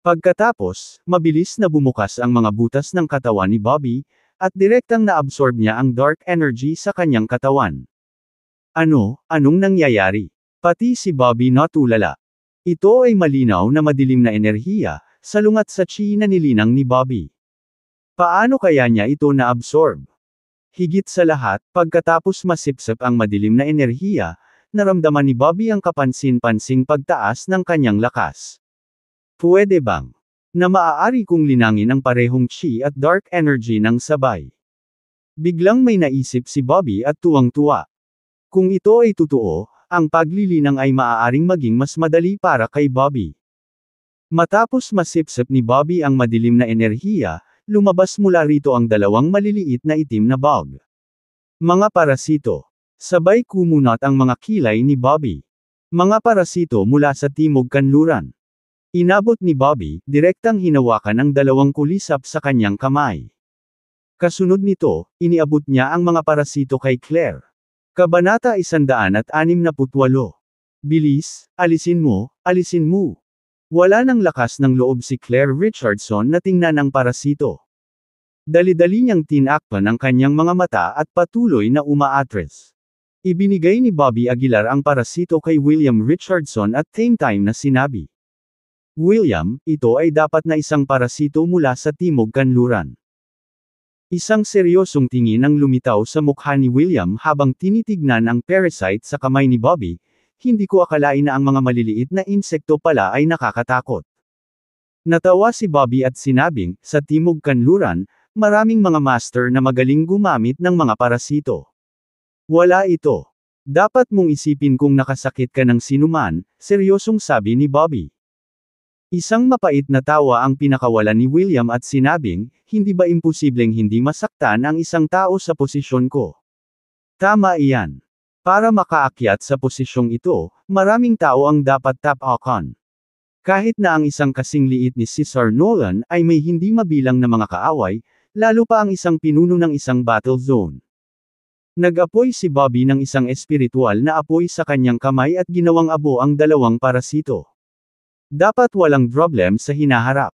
Pagkatapos, mabilis na bumukas ang mga butas ng katawan ni Bobby, at direktang naabsorb niya ang dark energy sa kanyang katawan. Anong nangyayari? Pati si Bobby natulala. Ito ay malinaw na madilim na enerhiya, salungat sa chi na nilinang ni Bobby. Paano kaya niya ito na-absorb? Higit sa lahat, pagkatapos masipsip ang madilim na enerhiya, naramdaman ni Bobby ang kapansin-pansing pagtaas ng kanyang lakas. Pwede bang na maaari kong linangin ang parehong chi at dark energy ng sabay? Biglang may naisip si Bobby at tuwang-tuwa. Kung ito ay totoo, ang paglilinang ay maaaring maging mas madali para kay Bobby. Matapos masipsip ni Bobby ang madilim na enerhiya, lumabas mula rito ang dalawang maliliit na itim na bug. Mga parasito. Sabay kumunot ang mga kilay ni Bobby. Mga parasito mula sa timog kanluran. Inabot ni Bobby, direktang hinawakan ang dalawang kulisap sa kanyang kamay. Kasunod nito, iniabot niya ang mga parasito kay Claire. Kabanata 168. Bilis, alisin mo, alisin mo. Wala nang lakas ng loob si Claire Richardson na tingnan ang parasito. Dali-dali niyang tinakpan ang kanyang mga mata at patuloy na umaatres. Ibinigay ni Bobby Aguilar ang parasito kay William Richardson at same time na sinabi. William, ito ay dapat na isang parasito mula sa timog kanluran. Isang seryosong tingin ang lumitaw sa mukha ni William habang tinitignan ang parasite sa kamay ni Bobby. Hindi ko akalain na ang mga maliliit na insekto pala ay nakakatakot. Natawa si Bobby at sinabing, sa timog kanluran, maraming mga master na magaling gumamit ng mga parasito. Wala ito. Dapat mong isipin kung nakasakit ka ng sinuman, seryosong sabi ni Bobby. Isang mapait na tawa ang pinakawalan ni William at sinabing, hindi ba imposibleng hindi masaktan ang isang tao sa posisyon ko? Tama iyan. Para makaakyat sa posisyong ito, maraming tao ang dapat tap-on. Kahit na ang isang kasing liit ni Cesar Nolan ay may hindi mabilang na mga kaaway, lalo pa ang isang pinuno ng isang battle zone. Nag-apoy si Bobby ng isang espiritual na apoy sa kanyang kamay at ginawang abo ang dalawang parasito. Dapat walang problem sa hinaharap.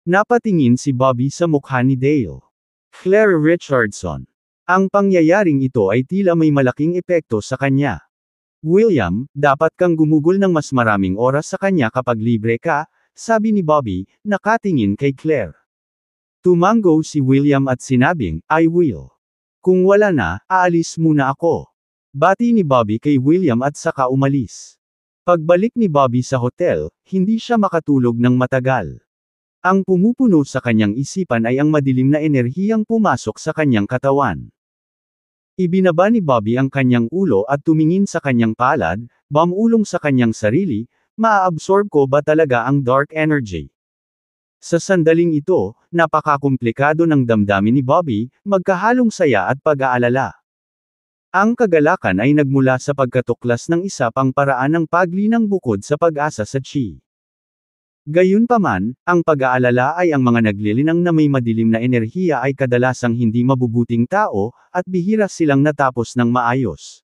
Napatingin si Bobby sa mukha ni Dale. Claire Richardson. Ang pangyayaring ito ay tila may malaking epekto sa kanya. William, dapat kang gumugol ng mas maraming oras sa kanya kapag libre ka, sabi ni Bobby, nakatingin kay Claire. Tumango si William at sinabing, I will. Kung wala na, aalis muna ako. Bati ni Bobby kay William at saka umalis. Pagbalik ni Bobby sa hotel, hindi siya makatulog ng matagal. Ang pumupuno sa kanyang isipan ay ang madilim na enerhiyang pumasok sa kanyang katawan. Ibinaba ni Bobby ang kanyang ulo at tumingin sa kanyang palad, bumulong sa kanyang sarili, maaabsorb ko ba talaga ang dark energy? Sa sandaling ito, napakakomplikado ng damdamin ni Bobby, magkahalong saya at pag-aalala. Ang kagalakan ay nagmula sa pagkatuklas ng isa pang paraan ng paglinang bukod sa pag-asa sa chi. Gayunpaman, ang pag-aalala ay ang mga naglilinang na may madilim na enerhiya ay kadalasang hindi mabubuting tao, at bihira silang natapos ng maayos.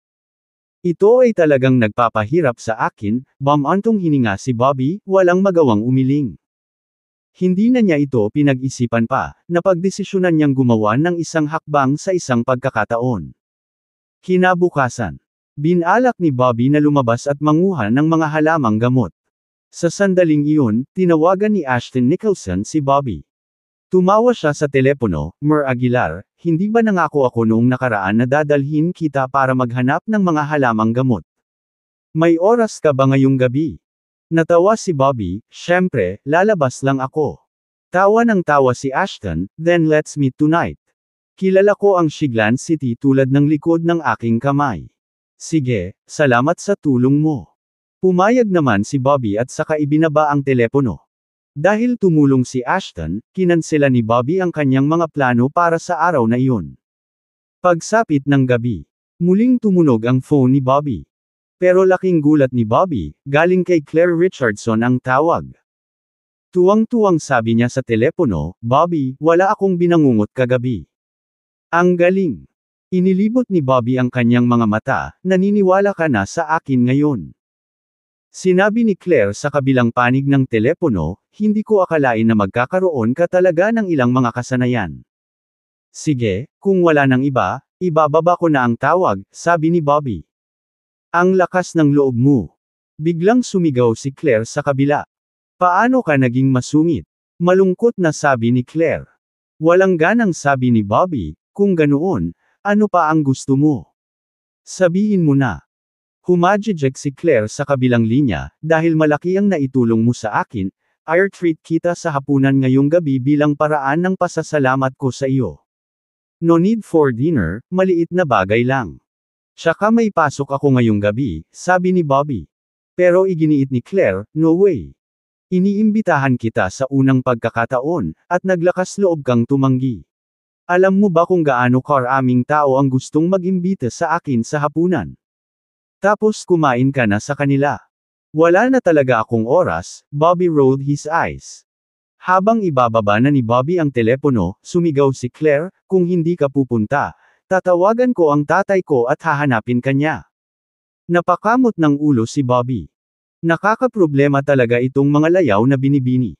Ito ay talagang nagpapahirap sa akin, bumantong hininga si Bobby, walang magawang umiling. Hindi na niya ito pinag-isipan pa, napagdesisyonan niyang gumawa ng isang hakbang sa isang pagkakataon. Kinabukasan, binalak ni Bobby na lumabas at manguha ng mga halamang gamot. Sa sandaling iyon, tinawagan ni Ashton Nicholson si Bobby. Tumawa siya sa telepono, "Mer Aguilar, hindi ba nangako ako noong nakaraan na dadalhin kita para maghanap ng mga halamang gamot? May oras ka ba ngayong gabi?" Natawa si Bobby, "Syempre, lalabas lang ako." Tawa ng tawa si Ashton, "Then let's meet tonight. Kilala ko ang Shiglan City tulad ng likod ng aking kamay." "Sige, salamat sa tulong mo." Pumayag naman si Bobby at saka ibinaba ang telepono. Dahil tumulong si Ashton, kinansela ni Bobby ang kanyang mga plano para sa araw na iyon. Pagsapit ng gabi, muling tumunog ang phone ni Bobby. Pero laking gulat ni Bobby, galing kay Claire Richardson ang tawag. Tuwang-tuwang sabi niya sa telepono, "Bobby, wala akong binangungot kagabi." Ang galing! Inilibot ni Bobby ang kanyang mga mata, "Naniniwala ka na sa akin ngayon?" Sinabi ni Claire sa kabilang panig ng telepono, "Hindi ko akalain na magkakaroon ka talaga ng ilang mga kasanayan." "Sige, kung wala nang iba, ibababa ko na ang tawag," sabi ni Bobby. "Ang lakas ng loob mo." Biglang sumigaw si Claire sa kabila. "Paano ka naging masungit?" Malungkot na sabi ni Claire. Walang ganang sabi ni Bobby, "Kung ganoon, ano pa ang gusto mo? Sabihin mo na." Humajijek si Claire sa kabilang linya, "Dahil malaki ang naitulong mo sa akin, i-treat kita sa hapunan ngayong gabi bilang paraan ng pasasalamat ko sa iyo. No need for dinner, maliit na bagay lang. Tsaka may pasok ako ngayong gabi," sabi ni Bobby. Pero iginiit ni Claire, "No way. Iniimbitahan kita sa unang pagkakataon, at naglakas loob kang tumanggi. Alam mo ba kung gaano karaming tao ang gustong mag-imbita sa akin sa hapunan? Tapos kumain ka na sa kanila. Wala na talaga akong oras." Bobby rolled his eyes. Habang ibababa na ni Bobby ang telepono, sumigaw si Claire, "Kung hindi ka pupunta, tatawagan ko ang tatay ko at hahanapin ka niya." Napakamot ng ulo si Bobby. Nakakaproblema talaga itong mga layaw na binibini.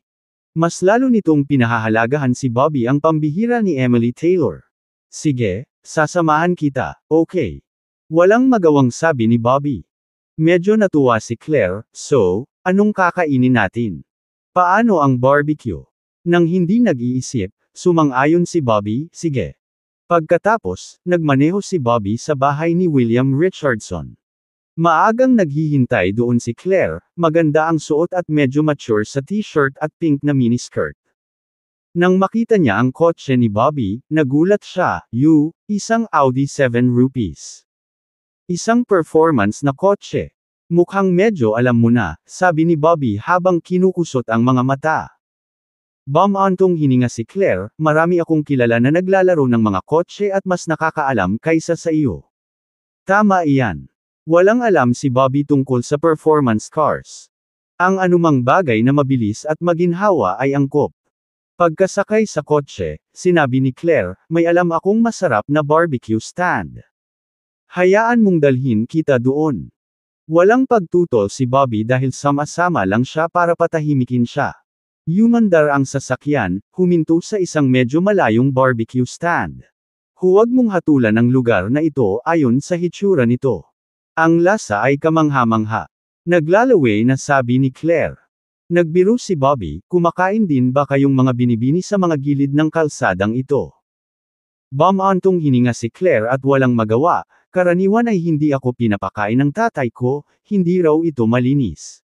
Mas lalo nitong pinahahalagahan si Bobby ang pambihira ni Emily Taylor. "Sige, sasamahan kita, okay?" Walang magawang sabi ni Bobby. Medyo natuwa si Claire, "So, anong kakainin natin? Paano ang barbecue?" Nang hindi nag-iisip, sumang-ayon si Bobby, "Sige." Pagkatapos, nagmaneho si Bobby sa bahay ni William Richardson. Maagang naghihintay doon si Claire, maganda ang suot at medyo mature sa t-shirt at pink na miniskirt. Nang makita niya ang kotse ni Bobby, nagulat siya, isang Audi 7 rupees. Isang performance na kotse. Mukhang medyo alam mo na, sabi ni Bobby habang kinukusot ang mga mata. Bumantong hininga si Claire, "Marami akong kilala na naglalaro ng mga kotse at mas nakakaalam kaysa sa iyo." Tama iyan. Walang alam si Bobby tungkol sa performance cars. Ang anumang bagay na mabilis at maginhawa ay angkop. Pagkasakay sa kotse, sinabi ni Claire, "May alam akong masarap na barbecue stand. Hayaan mong dalhin kita doon." Walang pagtutol si Bobby dahil sama-sama lang siya para patahimikin siya. Yumandar ang sasakyan, huminto sa isang medyo malayong barbecue stand. "Huwag mong hatulan ang lugar na ito ayon sa hitsura nito. Ang lasa ay kamangha-mangha." Naglalaway na sabi ni Claire. Nagbiro si Bobby, "Kumakain din ba kayong mga binibini sa mga gilid ng kalsadang ito?" Bumantong hininga si Claire at walang magawa, "Karaniwan ay hindi ako pinapakain ng tatay ko, hindi raw ito malinis.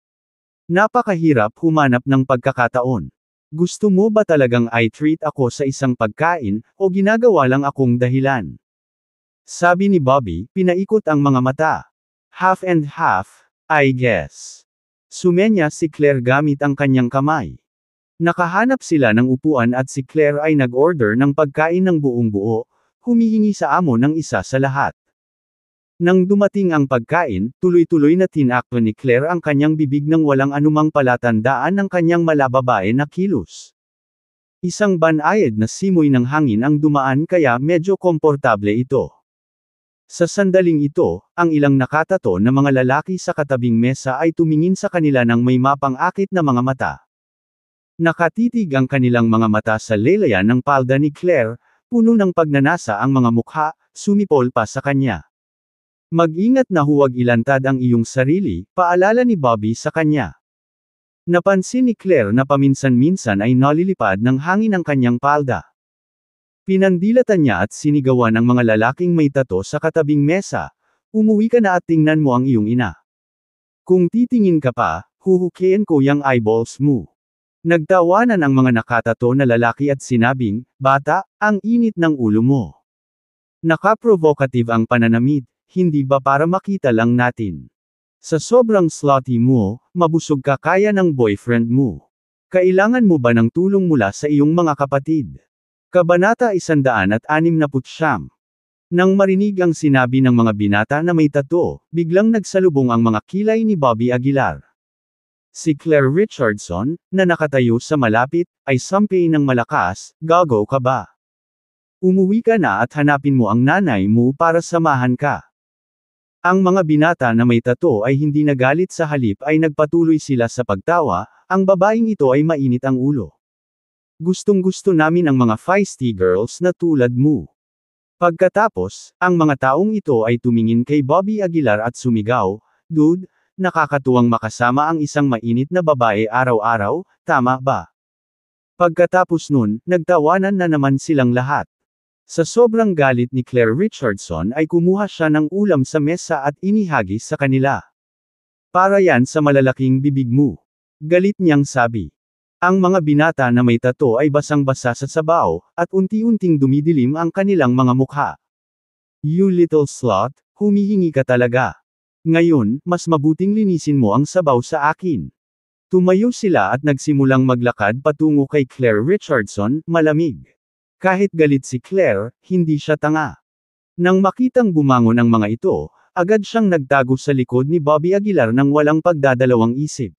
Napakahirap humanap ng pagkakataon. Gusto mo ba talagang i-treat ako sa isang pagkain, o ginagawa lang akong dahilan?" Sabi ni Bobby, pinaikot ang mga mata. "Half and half, I guess." Sumenya si Claire gamit ang kanyang kamay. Nakahanap sila ng upuan at si Claire ay nag-order ng pagkain ng buong buo, humihingi sa amo ng isa sa lahat. Nang dumating ang pagkain, tuloy-tuloy na tinakbo ni Claire ang kanyang bibig nang walang anumang palatandaan ng kanyang malababae na kilos. Isang banayad na simoy ng hangin ang dumaan kaya medyo komportable ito. Sa sandaling ito, ang ilang nakatato na mga lalaki sa katabing mesa ay tumingin sa kanila ng may mapang-akit na mga mata. Nakatitig ang kanilang mga mata sa lelayan ng palda ni Claire, puno ng pagnanasa ang mga mukha, sumipol pa sa kanya. Mag-ingat na huwag ilantad ang iyong sarili, paalala ni Bobby sa kanya. Napansin ni Claire na paminsan-minsan ay nalilipad ng hangin ang kanyang palda. Pinandilatan niya at sinigawan ang mga lalaking may tato sa katabing mesa, umuwi ka na at tingnan mo ang iyong ina. Kung titingin ka pa, huhukiin ko yang eyeballs mo. Nagtawanan ang mga nakatato na lalaki at sinabing, bata, ang init ng ulo mo. Naka-provocative ang pananamit, hindi ba para makita lang natin? Sa sobrang slutty mo, mabusog ka kaya ng boyfriend mo. Kailangan mo ba ng tulong mula sa iyong mga kapatid? Kabanata 169. Nang marinig ang sinabi ng mga binata na may tato, biglang nagsalubong ang mga kilay ni Bobby Aguilar. Si Claire Richardson, na nakatayo sa malapit, ay sampi ng malakas, gago ka ba? Umuwi ka na at hanapin mo ang nanay mo para samahan ka. Ang mga binata na may tato ay hindi nagalit sa halip ay nagpatuloy sila sa pagtawa, ang babaeng ito ay mainit ang ulo. Gustong-gusto namin ang mga feisty girls na tulad mo. Pagkatapos, ang mga taong ito ay tumingin kay Bobby Aguilar at sumigaw, dude, nakakatuwang makasama ang isang mainit na babae araw-araw, tama ba? Pagkatapos nun, nagtawanan na naman silang lahat. Sa sobrang galit ni Claire Richardson ay kumuha siya ng ulam sa mesa at inihagis sa kanila. Para yan sa malalaking bibig mo. Galit niyang sabi. Ang mga binata na may tato ay basang-basa sa sabaw, at unti-unting dumidilim ang kanilang mga mukha. You little slut, humihingi ka talaga. Ngayon, mas mabuting linisin mo ang sabaw sa akin. Tumayo sila at nagsimulang maglakad patungo kay Claire Richardson, malamig. Kahit galit si Claire, hindi siya tanga. Nang makitang bumangon ang mga ito, agad siyang nagtago sa likod ni Bobby Aguilar nang walang pagdadalawang isip.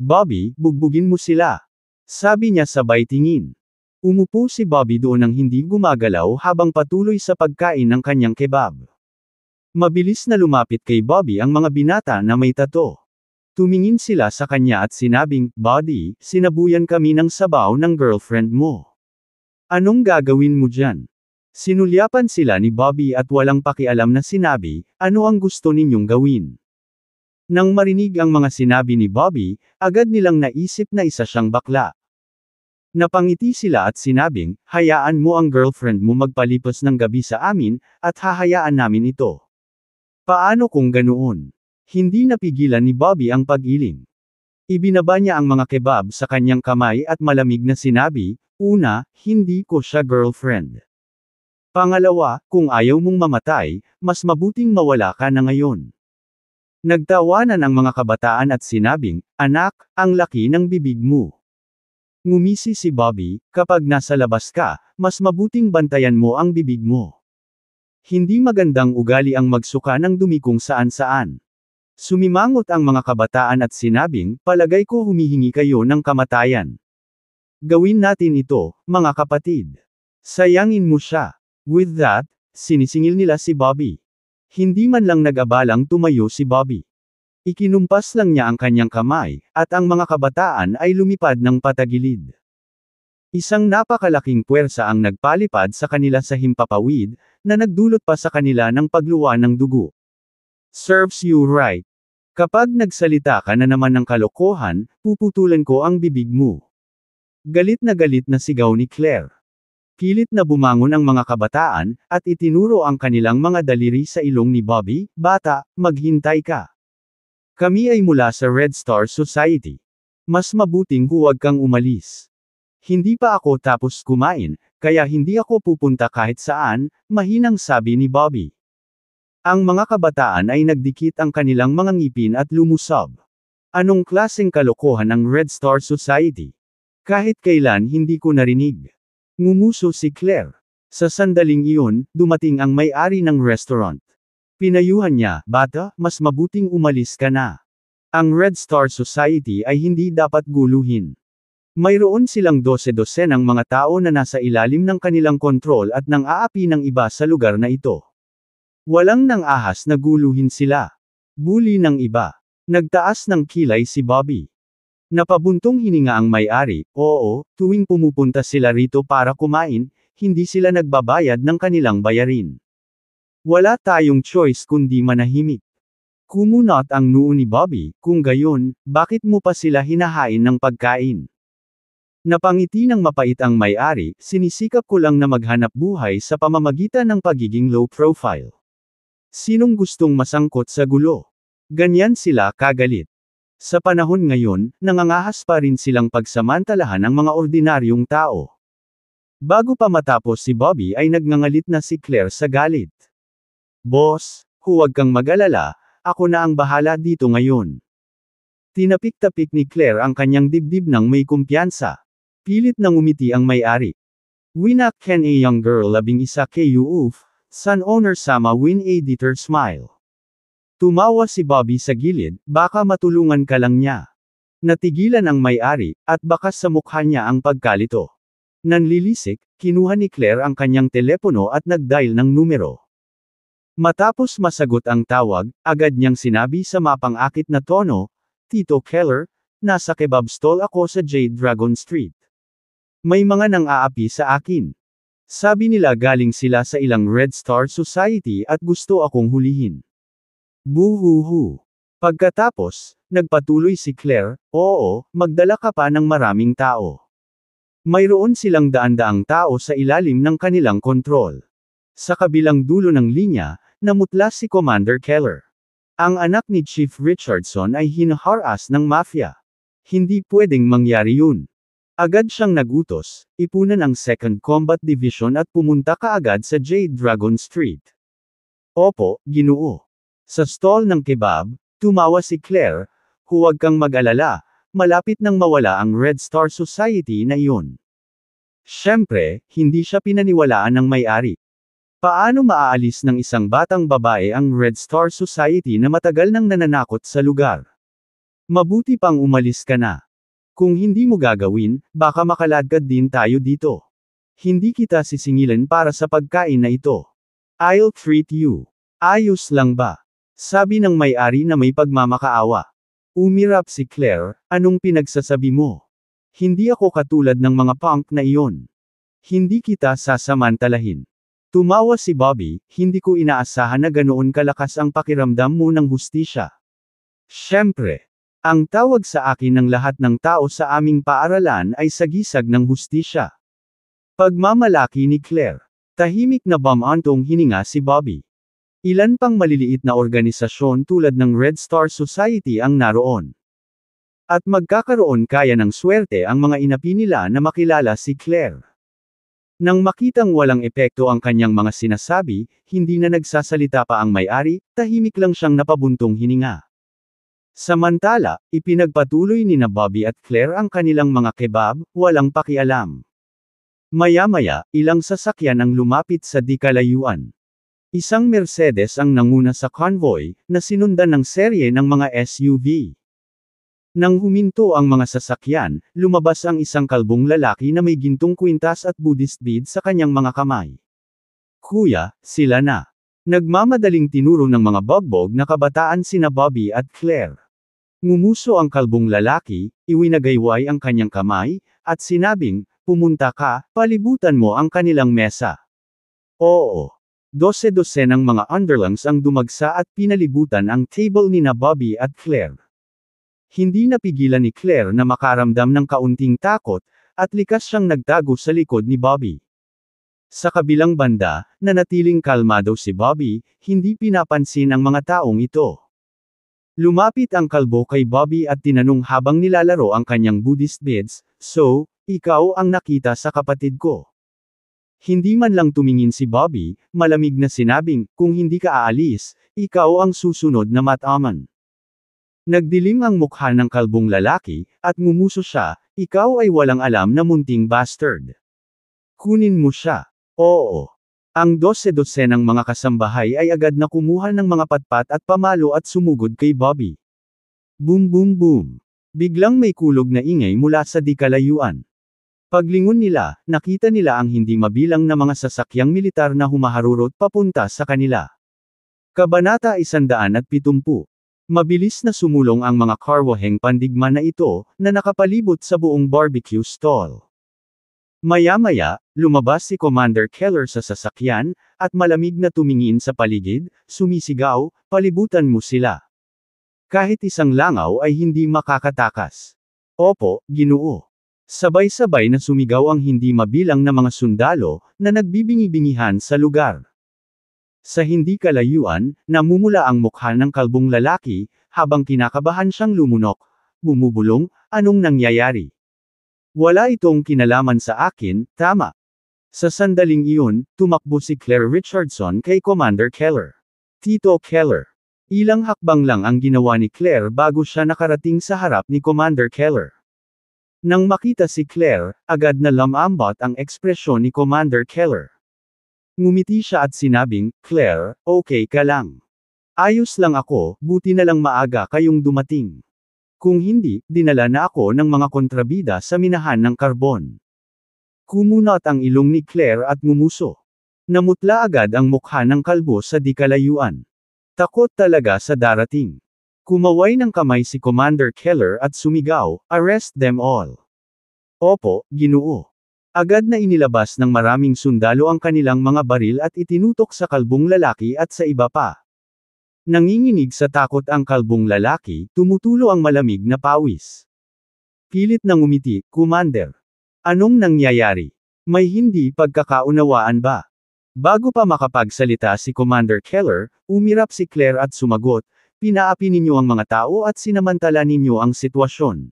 Bobby, bugbugin mo sila. Sabi niya sabay tingin. Umupo si Bobby doon nang hindi gumagalaw habang patuloy sa pagkain ng kanyang kebab. Mabilis na lumapit kay Bobby ang mga binata na may tato. Tumingin sila sa kanya at sinabing, Buddy, sinabuyan kami ng sabaw ng girlfriend mo. Anong gagawin mo dyan? Sinulyapan sila ni Bobby at walang pakialam na sinabi, ano ang gusto ninyong gawin? Nang marinig ang mga sinabi ni Bobby, agad nilang naisip na isa siyang bakla. Napangiti sila at sinabing, hayaan mo ang girlfriend mo magpalipas ng gabi sa amin, at hahayaan namin ito. Paano kung ganoon? Hindi napigilan ni Bobby ang pag-iling. Ibinaba niya ang mga kebab sa kanyang kamay at malamig na sinabi, una, hindi ko siya girlfriend. Pangalawa, kung ayaw mong mamatay, mas mabuting mawala ka na ngayon. Nagtawanan ang mga kabataan at sinabing, anak, ang laki ng bibig mo. Ngumisi si Bobby, kapag nasa labas ka, mas mabuting bantayan mo ang bibig mo. Hindi magandang ugali ang magsuka ng dumi kung saan-saan. Sumimangot ang mga kabataan at sinabing, palagay ko humihingi kayo ng kamatayan. Gawin natin ito, mga kapatid. Sayangin mo siya. With that, sinisingil nila si Bobby. Hindi man lang nag-abalang tumayo si Bobby. Ikinumpas lang niya ang kanyang kamay, at ang mga kabataan ay lumipad ng patagilid. Isang napakalaking puwersa ang nagpalipad sa kanila sa himpapawid, na nagdulot pa sa kanila ng pagluwa ng dugo. Serves you right. Kapag nagsalita ka na naman ng kalokohan, puputulan ko ang bibig mo. Galit na sigaw ni Claire. Pilit na bumangon ang mga kabataan, at itinuro ang kanilang mga daliri sa ilong ni Bobby, bata, maghintay ka. Kami ay mula sa Red Star Society. Mas mabuting huwag kang umalis. Hindi pa ako tapos kumain, kaya hindi ako pupunta kahit saan, mahinang sabi ni Bobby. Ang mga kabataan ay nagdikit ang kanilang mga ngipin at lumusob. Anong klaseng kalokohan ang Red Star Society? Kahit kailan hindi ko narinig. Ngumuso si Claire. Sa sandaling iyon, dumating ang may-ari ng restaurant. Pinayuhan niya, bata, mas mabuting umalis ka na. Ang Red Star Society ay hindi dapat guluhin. Mayroon silang dose-dosenang mga tao na nasa ilalim ng kanilang kontrol at nang aapi ng iba sa lugar na ito. Walang nang ahas na guluhin sila. Bully ng iba. Nagtaas ng kilay si Bobby. Napabuntong hininga ang may-ari, oo, tuwing pumupunta sila rito para kumain, hindi sila nagbabayad ng kanilang bayarin. Wala tayong choice kundi manahimik. Kumunot ang noo ni Bobby, kung gayon, bakit mo pa sila hinahain ng pagkain? Napangiti ng mapait ang may-ari, sinisikap ko lang na maghanap buhay sa pamamagitan ng pagiging low profile. Sinong gustong masangkot sa gulo? Ganyan sila kagalit. Sa panahon ngayon, nangangahas pa rin silang pagsamantalahan ang mga ordinaryong tao. Bago pa matapos si Bobby ay nagngangalit na si Claire sa galit. Boss, huwag kang mag-alala, ako na ang bahala dito ngayon. Tinapik-tapik ni Claire ang kanyang dibdib ng may kumpiyansa. Pilit nang umiti ang may-ari. Winak ken a young girl 11 KUF, son owner sama win editor smile. Tumawa si Bobby sa gilid, baka matulungan ka lang niya. Natigilan ang may-ari, at bakas sa mukha niya ang pagkalito. Nanlilisik, kinuha ni Claire ang kanyang telepono at nag-dial ng numero. Matapos masagot ang tawag, agad niyang sinabi sa mapang-akit na tono, Tito Keller, nasa kebab stall ako sa Jade Dragon Street. May mga nang-aapi sa akin. Sabi nila galing sila sa ilang Red Star Society at gusto akong hulihin. Buhuhu. Pagkatapos, nagpatuloy si Claire, oo, magdala ka pa ng maraming tao. Mayroon silang daan-daang tao sa ilalim ng kanilang kontrol. Sa kabilang dulo ng linya, namutla si Commander Keller. Ang anak ni Chief Richardson ay hinaharas ng mafia. Hindi pwedeng mangyari yun. Agad siyang nagutos, ipunan ang 2nd Combat Division at pumunta kaagad sa Jade Dragon Street. Opo, Ginoo. Sa stall ng kebab, tumawa si Claire, huwag kang mag-alala, malapit nang mawala ang Red Star Society na iyon. Siyempre, hindi siya pinaniwalaan ng may-ari. Paano maaalis ng isang batang babae ang Red Star Society na matagal nang nananakot sa lugar? Mabuti pang umalis ka na. Kung hindi mo gagawin, baka makaladkad din tayo dito. Hindi kita sisingilan para sa pagkain na ito. I'll treat you. Ayos lang ba? Sabi ng may-ari na may pagmamakaawa. Umirap si Claire, anong pinagsasabi mo? Hindi ako katulad ng mga punk na iyon. Hindi kita sasamantalahin. Tumawa si Bobby, hindi ko inaasahan na ganoon kalakas ang pakiramdam mo ng hustisya. Siyempre. Ang tawag sa akin ng lahat ng tao sa aming paaralan ay sagisag ng hustisya. Pagmamalaki ni Claire. Tahimik na bumantong hininga si Bobby. Ilan pang maliliit na organisasyon tulad ng Red Star Society ang naroon. At magkakaroon kaya ng swerte ang mga inapi nila na makilala si Claire. Nang makitang walang epekto ang kanyang mga sinasabi, hindi na nagsasalita pa ang may-ari, tahimik lang siyang napabuntong hininga. Samantala, ipinagpatuloy ni na Bobby at Claire ang kanilang mga kebab, walang pakialam. Maya-maya, ilang sasakyan ang lumapit sa di kalayuan. Isang Mercedes ang nanguna sa convoy, na sinundan ng serye ng mga SUV. Nang huminto ang mga sasakyan, lumabas ang isang kalbong lalaki na may gintong kwintas at Buddhist bead sa kanyang mga kamay. Kuya, sila na. Nagmamadaling tinuro ng mga bogbog na kabataan sina Bobby at Claire. Ngumuso ang kalbong lalaki, iwinagayway ang kanyang kamay, at sinabing, pumunta ka, palibutan mo ang kanilang mesa. Oo. Dose-dose ng mga underlings ang dumagsa at pinalibutan ang table ni na Bobby at Claire. Hindi napigilan ni Claire na makaramdam ng kaunting takot, at likas siyang nagtago sa likod ni Bobby. Sa kabilang banda, nanatiling kalmado si Bobby, hindi pinapansin ang mga taong ito. Lumapit ang kalbo kay Bobby at tinanong habang nilalaro ang kanyang Buddhist beads, so, ikaw ang nakita sa kapatid ko. Hindi man lang tumingin si Bobby, malamig na sinabing, kung hindi ka aalis, ikaw ang susunod na mataman. Nagdilim ang mukha ng kalbong lalaki, at ngumuso siya, ikaw ay walang alam na munting bastard. Kunin mo siya. Oo. Ang dose-dosenang mga kasambahay ay agad na kumuha ng mga patpat at pamalo at sumugod kay Bobby. Boom boom boom. Biglang may kulog na ingay mula sa di kalayuan. Paglingon nila, nakita nila ang hindi mabilang na mga sasakyang militar na humaharurot papunta sa kanila. Kabanata 170. Mabilis na sumulong ang mga karwaheng pandigma na ito, na nakapalibot sa buong barbecue stall. Maya-maya, lumabas si Commander Keller sa sasakyan, at malamig na tumingin sa paligid, sumisigaw, "Palibutan mo sila. Kahit isang langaw ay hindi makakatakas." "Opo, Ginoo." Sabay-sabay na sumigaw ang hindi mabilang na mga sundalo, na nagbibingi-bingihan sa lugar. Sa hindi kalayuan, namumula ang mukha ng kalbong lalaki, habang kinakabahan siyang lumunok, bumubulong, "Anong nangyayari? Wala itong kinalaman sa akin, tama." Sa sandaling iyon, tumakbo si Claire Richardson kay Commander Keller. "Tito Keller." Ilang hakbang lang ang ginawa ni Claire bago siya nakarating sa harap ni Commander Keller. Nang makita si Claire, agad na lumambot ang ekspresyon ni Commander Keller. Ngumiti siya at sinabing, "Claire, okay ka lang. Ayos lang ako, buti na lang maaga kayong dumating. Kung hindi, dinala na ako ng mga kontrabida sa minahan ng karbon." Kumunot ang ilong ni Claire at ngumuso. Namutla agad ang mukha ng kalbo sa di kalayuan. Takot talaga sa darating. Kumaway ng kamay si Commander Keller at sumigaw, "Arrest them all." "Opo, Ginoo." Agad na inilabas ng maraming sundalo ang kanilang mga baril at itinutok sa kalbong lalaki at sa iba pa. Nanginginig sa takot ang kalbong lalaki, tumutulo ang malamig na pawis. Pilit na ngumiti, "Commander. Anong nangyayari? May hindi pagkakaunawaan ba?" Bago pa makapagsalita si Commander Keller, umirap si Claire at sumagot, "Pinaapi ninyo ang mga tao at sinamantala ninyo ang sitwasyon.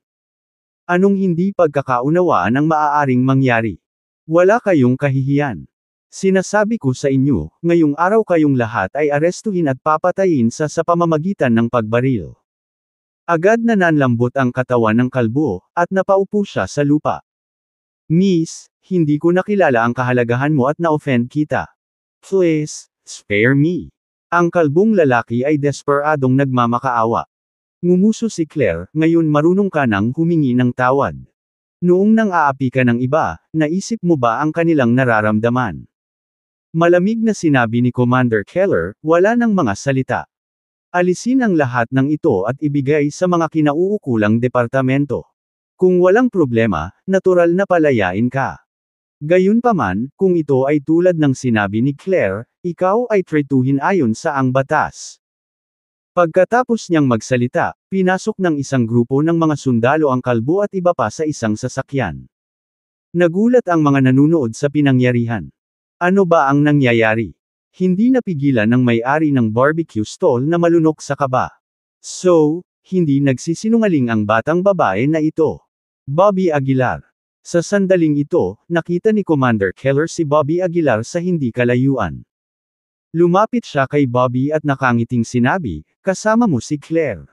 Anong hindi pagkakaunawaan ang maaaring mangyari? Wala kayong kahihiyan. Sinasabi ko sa inyo, ngayong araw kayong lahat ay arestuhin at papatayin sa pamamagitan ng pagbaril." Agad na nanlambot ang katawan ng kalbo, at napaupo siya sa lupa. "Miss, hindi ko nakilala ang kahalagahan mo at na-offend kita. Please, spare me." Ang kalbong lalaki ay desperadong nagmamakaawa. Ngumuso si Claire, "Ngayon marunong ka nang humingi ng tawad. Noong nang-aapi ka ng iba, naisip mo ba ang kanilang nararamdaman?" Malamig na sinabi ni Commander Keller, "Wala nang mga salita. Alisin ang lahat ng ito at ibigay sa mga kinauukulang departamento. Kung walang problema, natural na palayain ka. Gayunpaman, kung ito ay tulad ng sinabi ni Claire, ikaw ay tretuhin ayon sa ang batas." Pagkatapos niyang magsalita, pinasok ng isang grupo ng mga sundalo ang kalbo at iba pa sa isang sasakyan. Nagulat ang mga nanunood sa pinangyarihan. Ano ba ang nangyayari? Hindi napigilan ng may-ari ng barbecue stall na malunok sa kaba. So, hindi nagsisinungaling ang batang babae na ito. Bobby Aguilar. Sa sandaling ito, nakita ni Commander Keller si Bobby Aguilar sa hindi kalayuan. Lumapit siya kay Bobby at nakangiting sinabi, "Kasama mo si Claire."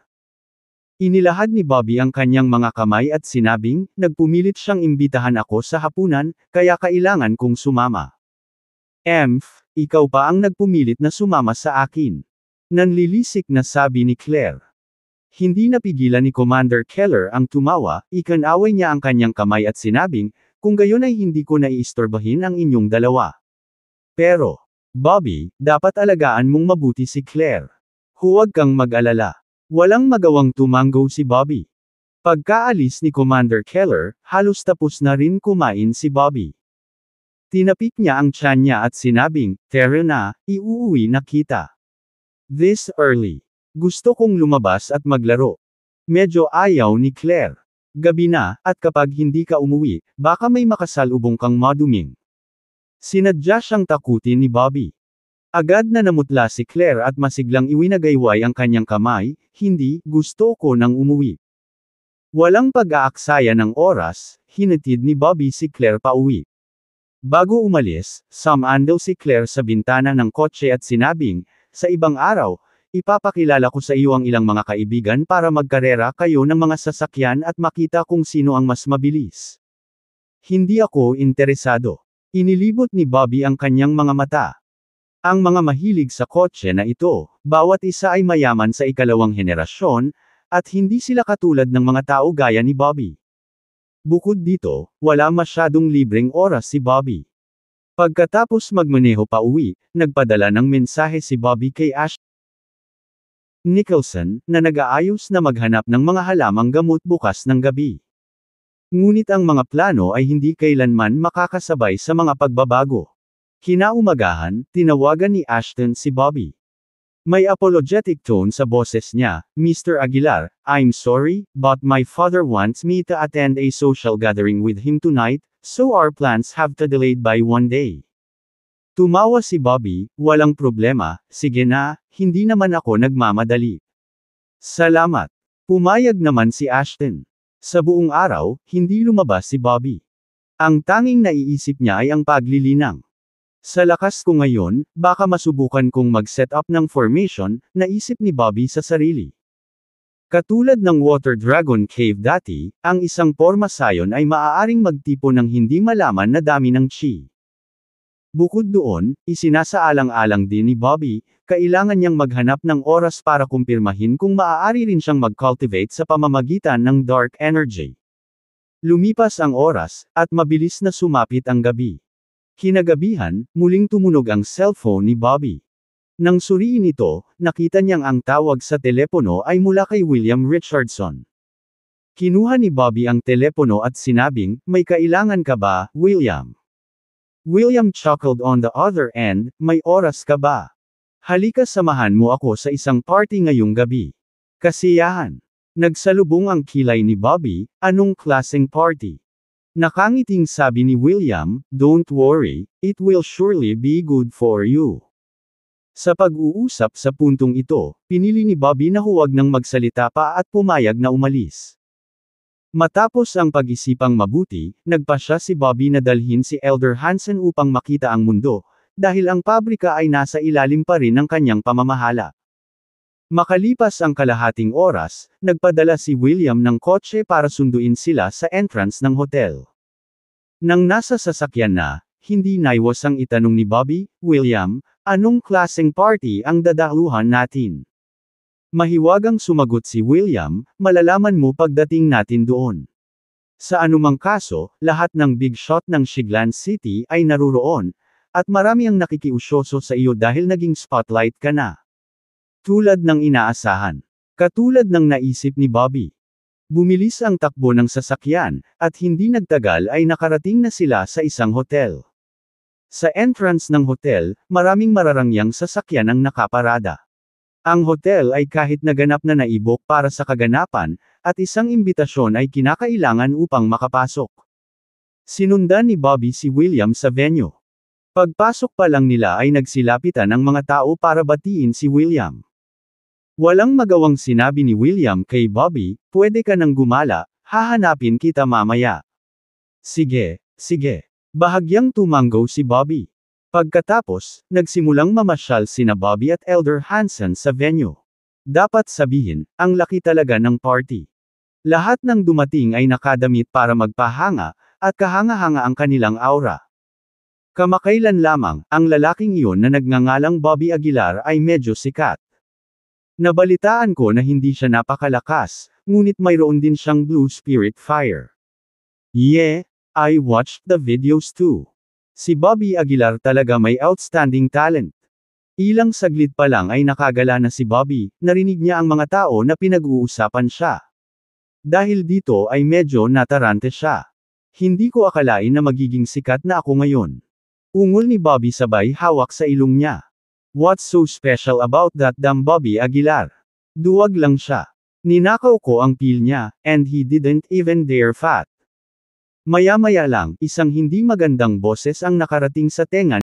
Inilahad ni Bobby ang kanyang mga kamay at sinabing, "Nagpumilit siyang imbitahan ako sa hapunan, kaya kailangan kong sumama. Ikaw pa ang nagpumilit na sumama sa akin." Nanlilisik na sabi ni Claire. Hindi napigilan ni Commander Keller ang tumawa, ikinaway niya ang kanyang kamay at sinabing, "Kung gayon ay hindi ko naiistorbahin ang inyong dalawa. Pero, Bobby, dapat alagaan mong mabuti si Claire. Huwag kang mag-alala." Walang magawang tumanggo si Bobby. Pagkaalis ni Commander Keller, halos tapos na rin kumain si Bobby. Tinapik niya ang tiyan niya at sinabing, "Tara na, iuuwi na kita. This early. Gusto kong lumabas at maglaro." Medyo ayaw ni Claire. Gabi na, at kapag hindi ka umuwi, baka may makasalubong kang maduming. Sinadya siyang takutin ni Bobby. Agad na namutla si Claire at masiglang iwinagayway ang kanyang kamay, "Hindi, gusto ko nang umuwi." Walang pag-aaksaya ng oras, hinatid ni Bobby si Claire pauwi. Bago umalis, sumandal si Claire sa bintana ng kotse at sinabing, "Sa ibang araw, ipapakilala ko sa iyo ang ilang mga kaibigan para magkarera kayo ng mga sasakyan at makita kung sino ang mas mabilis. Hindi ako interesado." Inilibot ni Bobby ang kanyang mga mata. Ang mga mahilig sa kotse na ito, bawat isa ay mayaman sa ikalawang henerasyon, at hindi sila katulad ng mga tao gaya ni Bobby. Bukod dito, wala masyadong libreng oras si Bobby. Pagkatapos magmaneho pa uwi, nagpadala ng mensahe si Bobby kay Ash Nicholson, na nag-aayos na maghanap ng mga halamang gamot bukas ng gabi. Ngunit ang mga plano ay hindi kailanman makakasabay sa mga pagbabago. Kinaumagahan, tinawagan ni Ashton si Bobby. May apologetic tone sa boses niya, "Mr. Aguilar, I'm sorry, but my father wants me to attend a social gathering with him tonight, so our plans have to delayed by one day." Tumawa si Bobby, "Walang problema, sige na, hindi naman ako nagmamadali." "Salamat." Pumayag naman si Ashton. Sa buong araw, hindi lumabas si Bobby. Ang tanging naiisip niya ay ang paglilinang. "Sa lakas ko ngayon, baka masubukan kong mag-set up ng formation," naisip ni Bobby sa sarili. Katulad ng Water Dragon Cave dati, ang isang pormasayon ay maaaring magtipo ng hindi malaman na dami ng chi. Bukod doon, isinasaalang-alang din ni Bobby, kailangan niyang maghanap ng oras para kumpirmahin kung maaari rin siyang mag-cultivate sa pamamagitan ng dark energy. Lumipas ang oras, at mabilis na sumapit ang gabi. Kinagabihan, muling tumunog ang cellphone ni Bobby. Nang suriin ito, nakita niyang ang tawag sa telepono ay mula kay William Richardson. Kinuha ni Bobby ang telepono at sinabing, "May kailangan ka ba, William?" William chuckled on the other end, "May oras ka ba? Halika samahan mo ako sa isang party ngayong gabi." Kasiyahan. Nagsalubong ang kilay ni Bobby, "Anong klaseng party?" Nakangiting sabi ni William, "Don't worry, it will surely be good for you." Sa pag-uusap sa puntong ito, pinili ni Bobby na huwag nang magsalita pa at pumayag na umalis. Matapos ang pag-isipang mabuti, nagpasya si Bobby na dalhin si Elder Hansen upang makita ang mundo, dahil ang pabrika ay nasa ilalim pa rin ng kanyang pamamahala. Makalipas ang kalahating oras, nagpadala si William ng kotse para sunduin sila sa entrance ng hotel. Nang nasa sasakyan na, hindi naiwasang itanong ni Bobby, "William, anong klaseng party ang dadaluhan natin?" Mahiwagang sumagot si William, "Malalaman mo pagdating natin doon." Sa anumang kaso, lahat ng big shot ng Shiglan City ay naruroon, at marami ang nakikiusyoso sa iyo dahil naging spotlight ka na. Tulad ng inaasahan. Katulad ng naisip ni Bobby. Bumilis ang takbo ng sasakyan, at hindi nagtagal ay nakarating na sila sa isang hotel. Sa entrance ng hotel, maraming mararangyang sasakyan ang nakaparada. Ang hotel ay kahit naganap na naibok para sa kaganapan, at isang imbitasyon ay kinakailangan upang makapasok. Sinundan ni Bobby si William sa venue. Pagpasok pa lang nila ay nagsilapitan ang mga tao para batiin si William. Walang magawang sinabi ni William kay Bobby, "Pwede ka nang gumala, hahanapin kita mamaya." "Sige, sige." Bahagyang tumanggo si Bobby. Pagkatapos, nagsimulang mamasyal sina Bobby at Elder Hansen sa venue. Dapat sabihin, ang laki talaga ng party. Lahat ng dumating ay nakadamit para magpahanga, at kahanga-hanga ang kanilang aura. Kamakailan lamang, ang lalaking iyon na nagngangalang Bobby Aguilar ay medyo sikat. Nabalitaan ko na hindi siya napakalakas, ngunit mayroon din siyang blue spirit fire. Yeah, I watched the videos too. Si Bobby Aguilar talaga may outstanding talent. Ilang saglit pa lang ay nakagala na si Bobby, narinig niya ang mga tao na pinag-uusapan siya. Dahil dito ay medyo natarante siya. "Hindi ko akalain na magiging sikat na ako ngayon." Ungol ni Bobby sabay hawak sa ilong niya. "What's so special about that damn Bobby Aguilar? Duwag lang siya. Ninakaw ko ang pil niya, and he didn't even dare fat." Maya-maya lang, isang hindi magandang boses ang nakarating sa tenga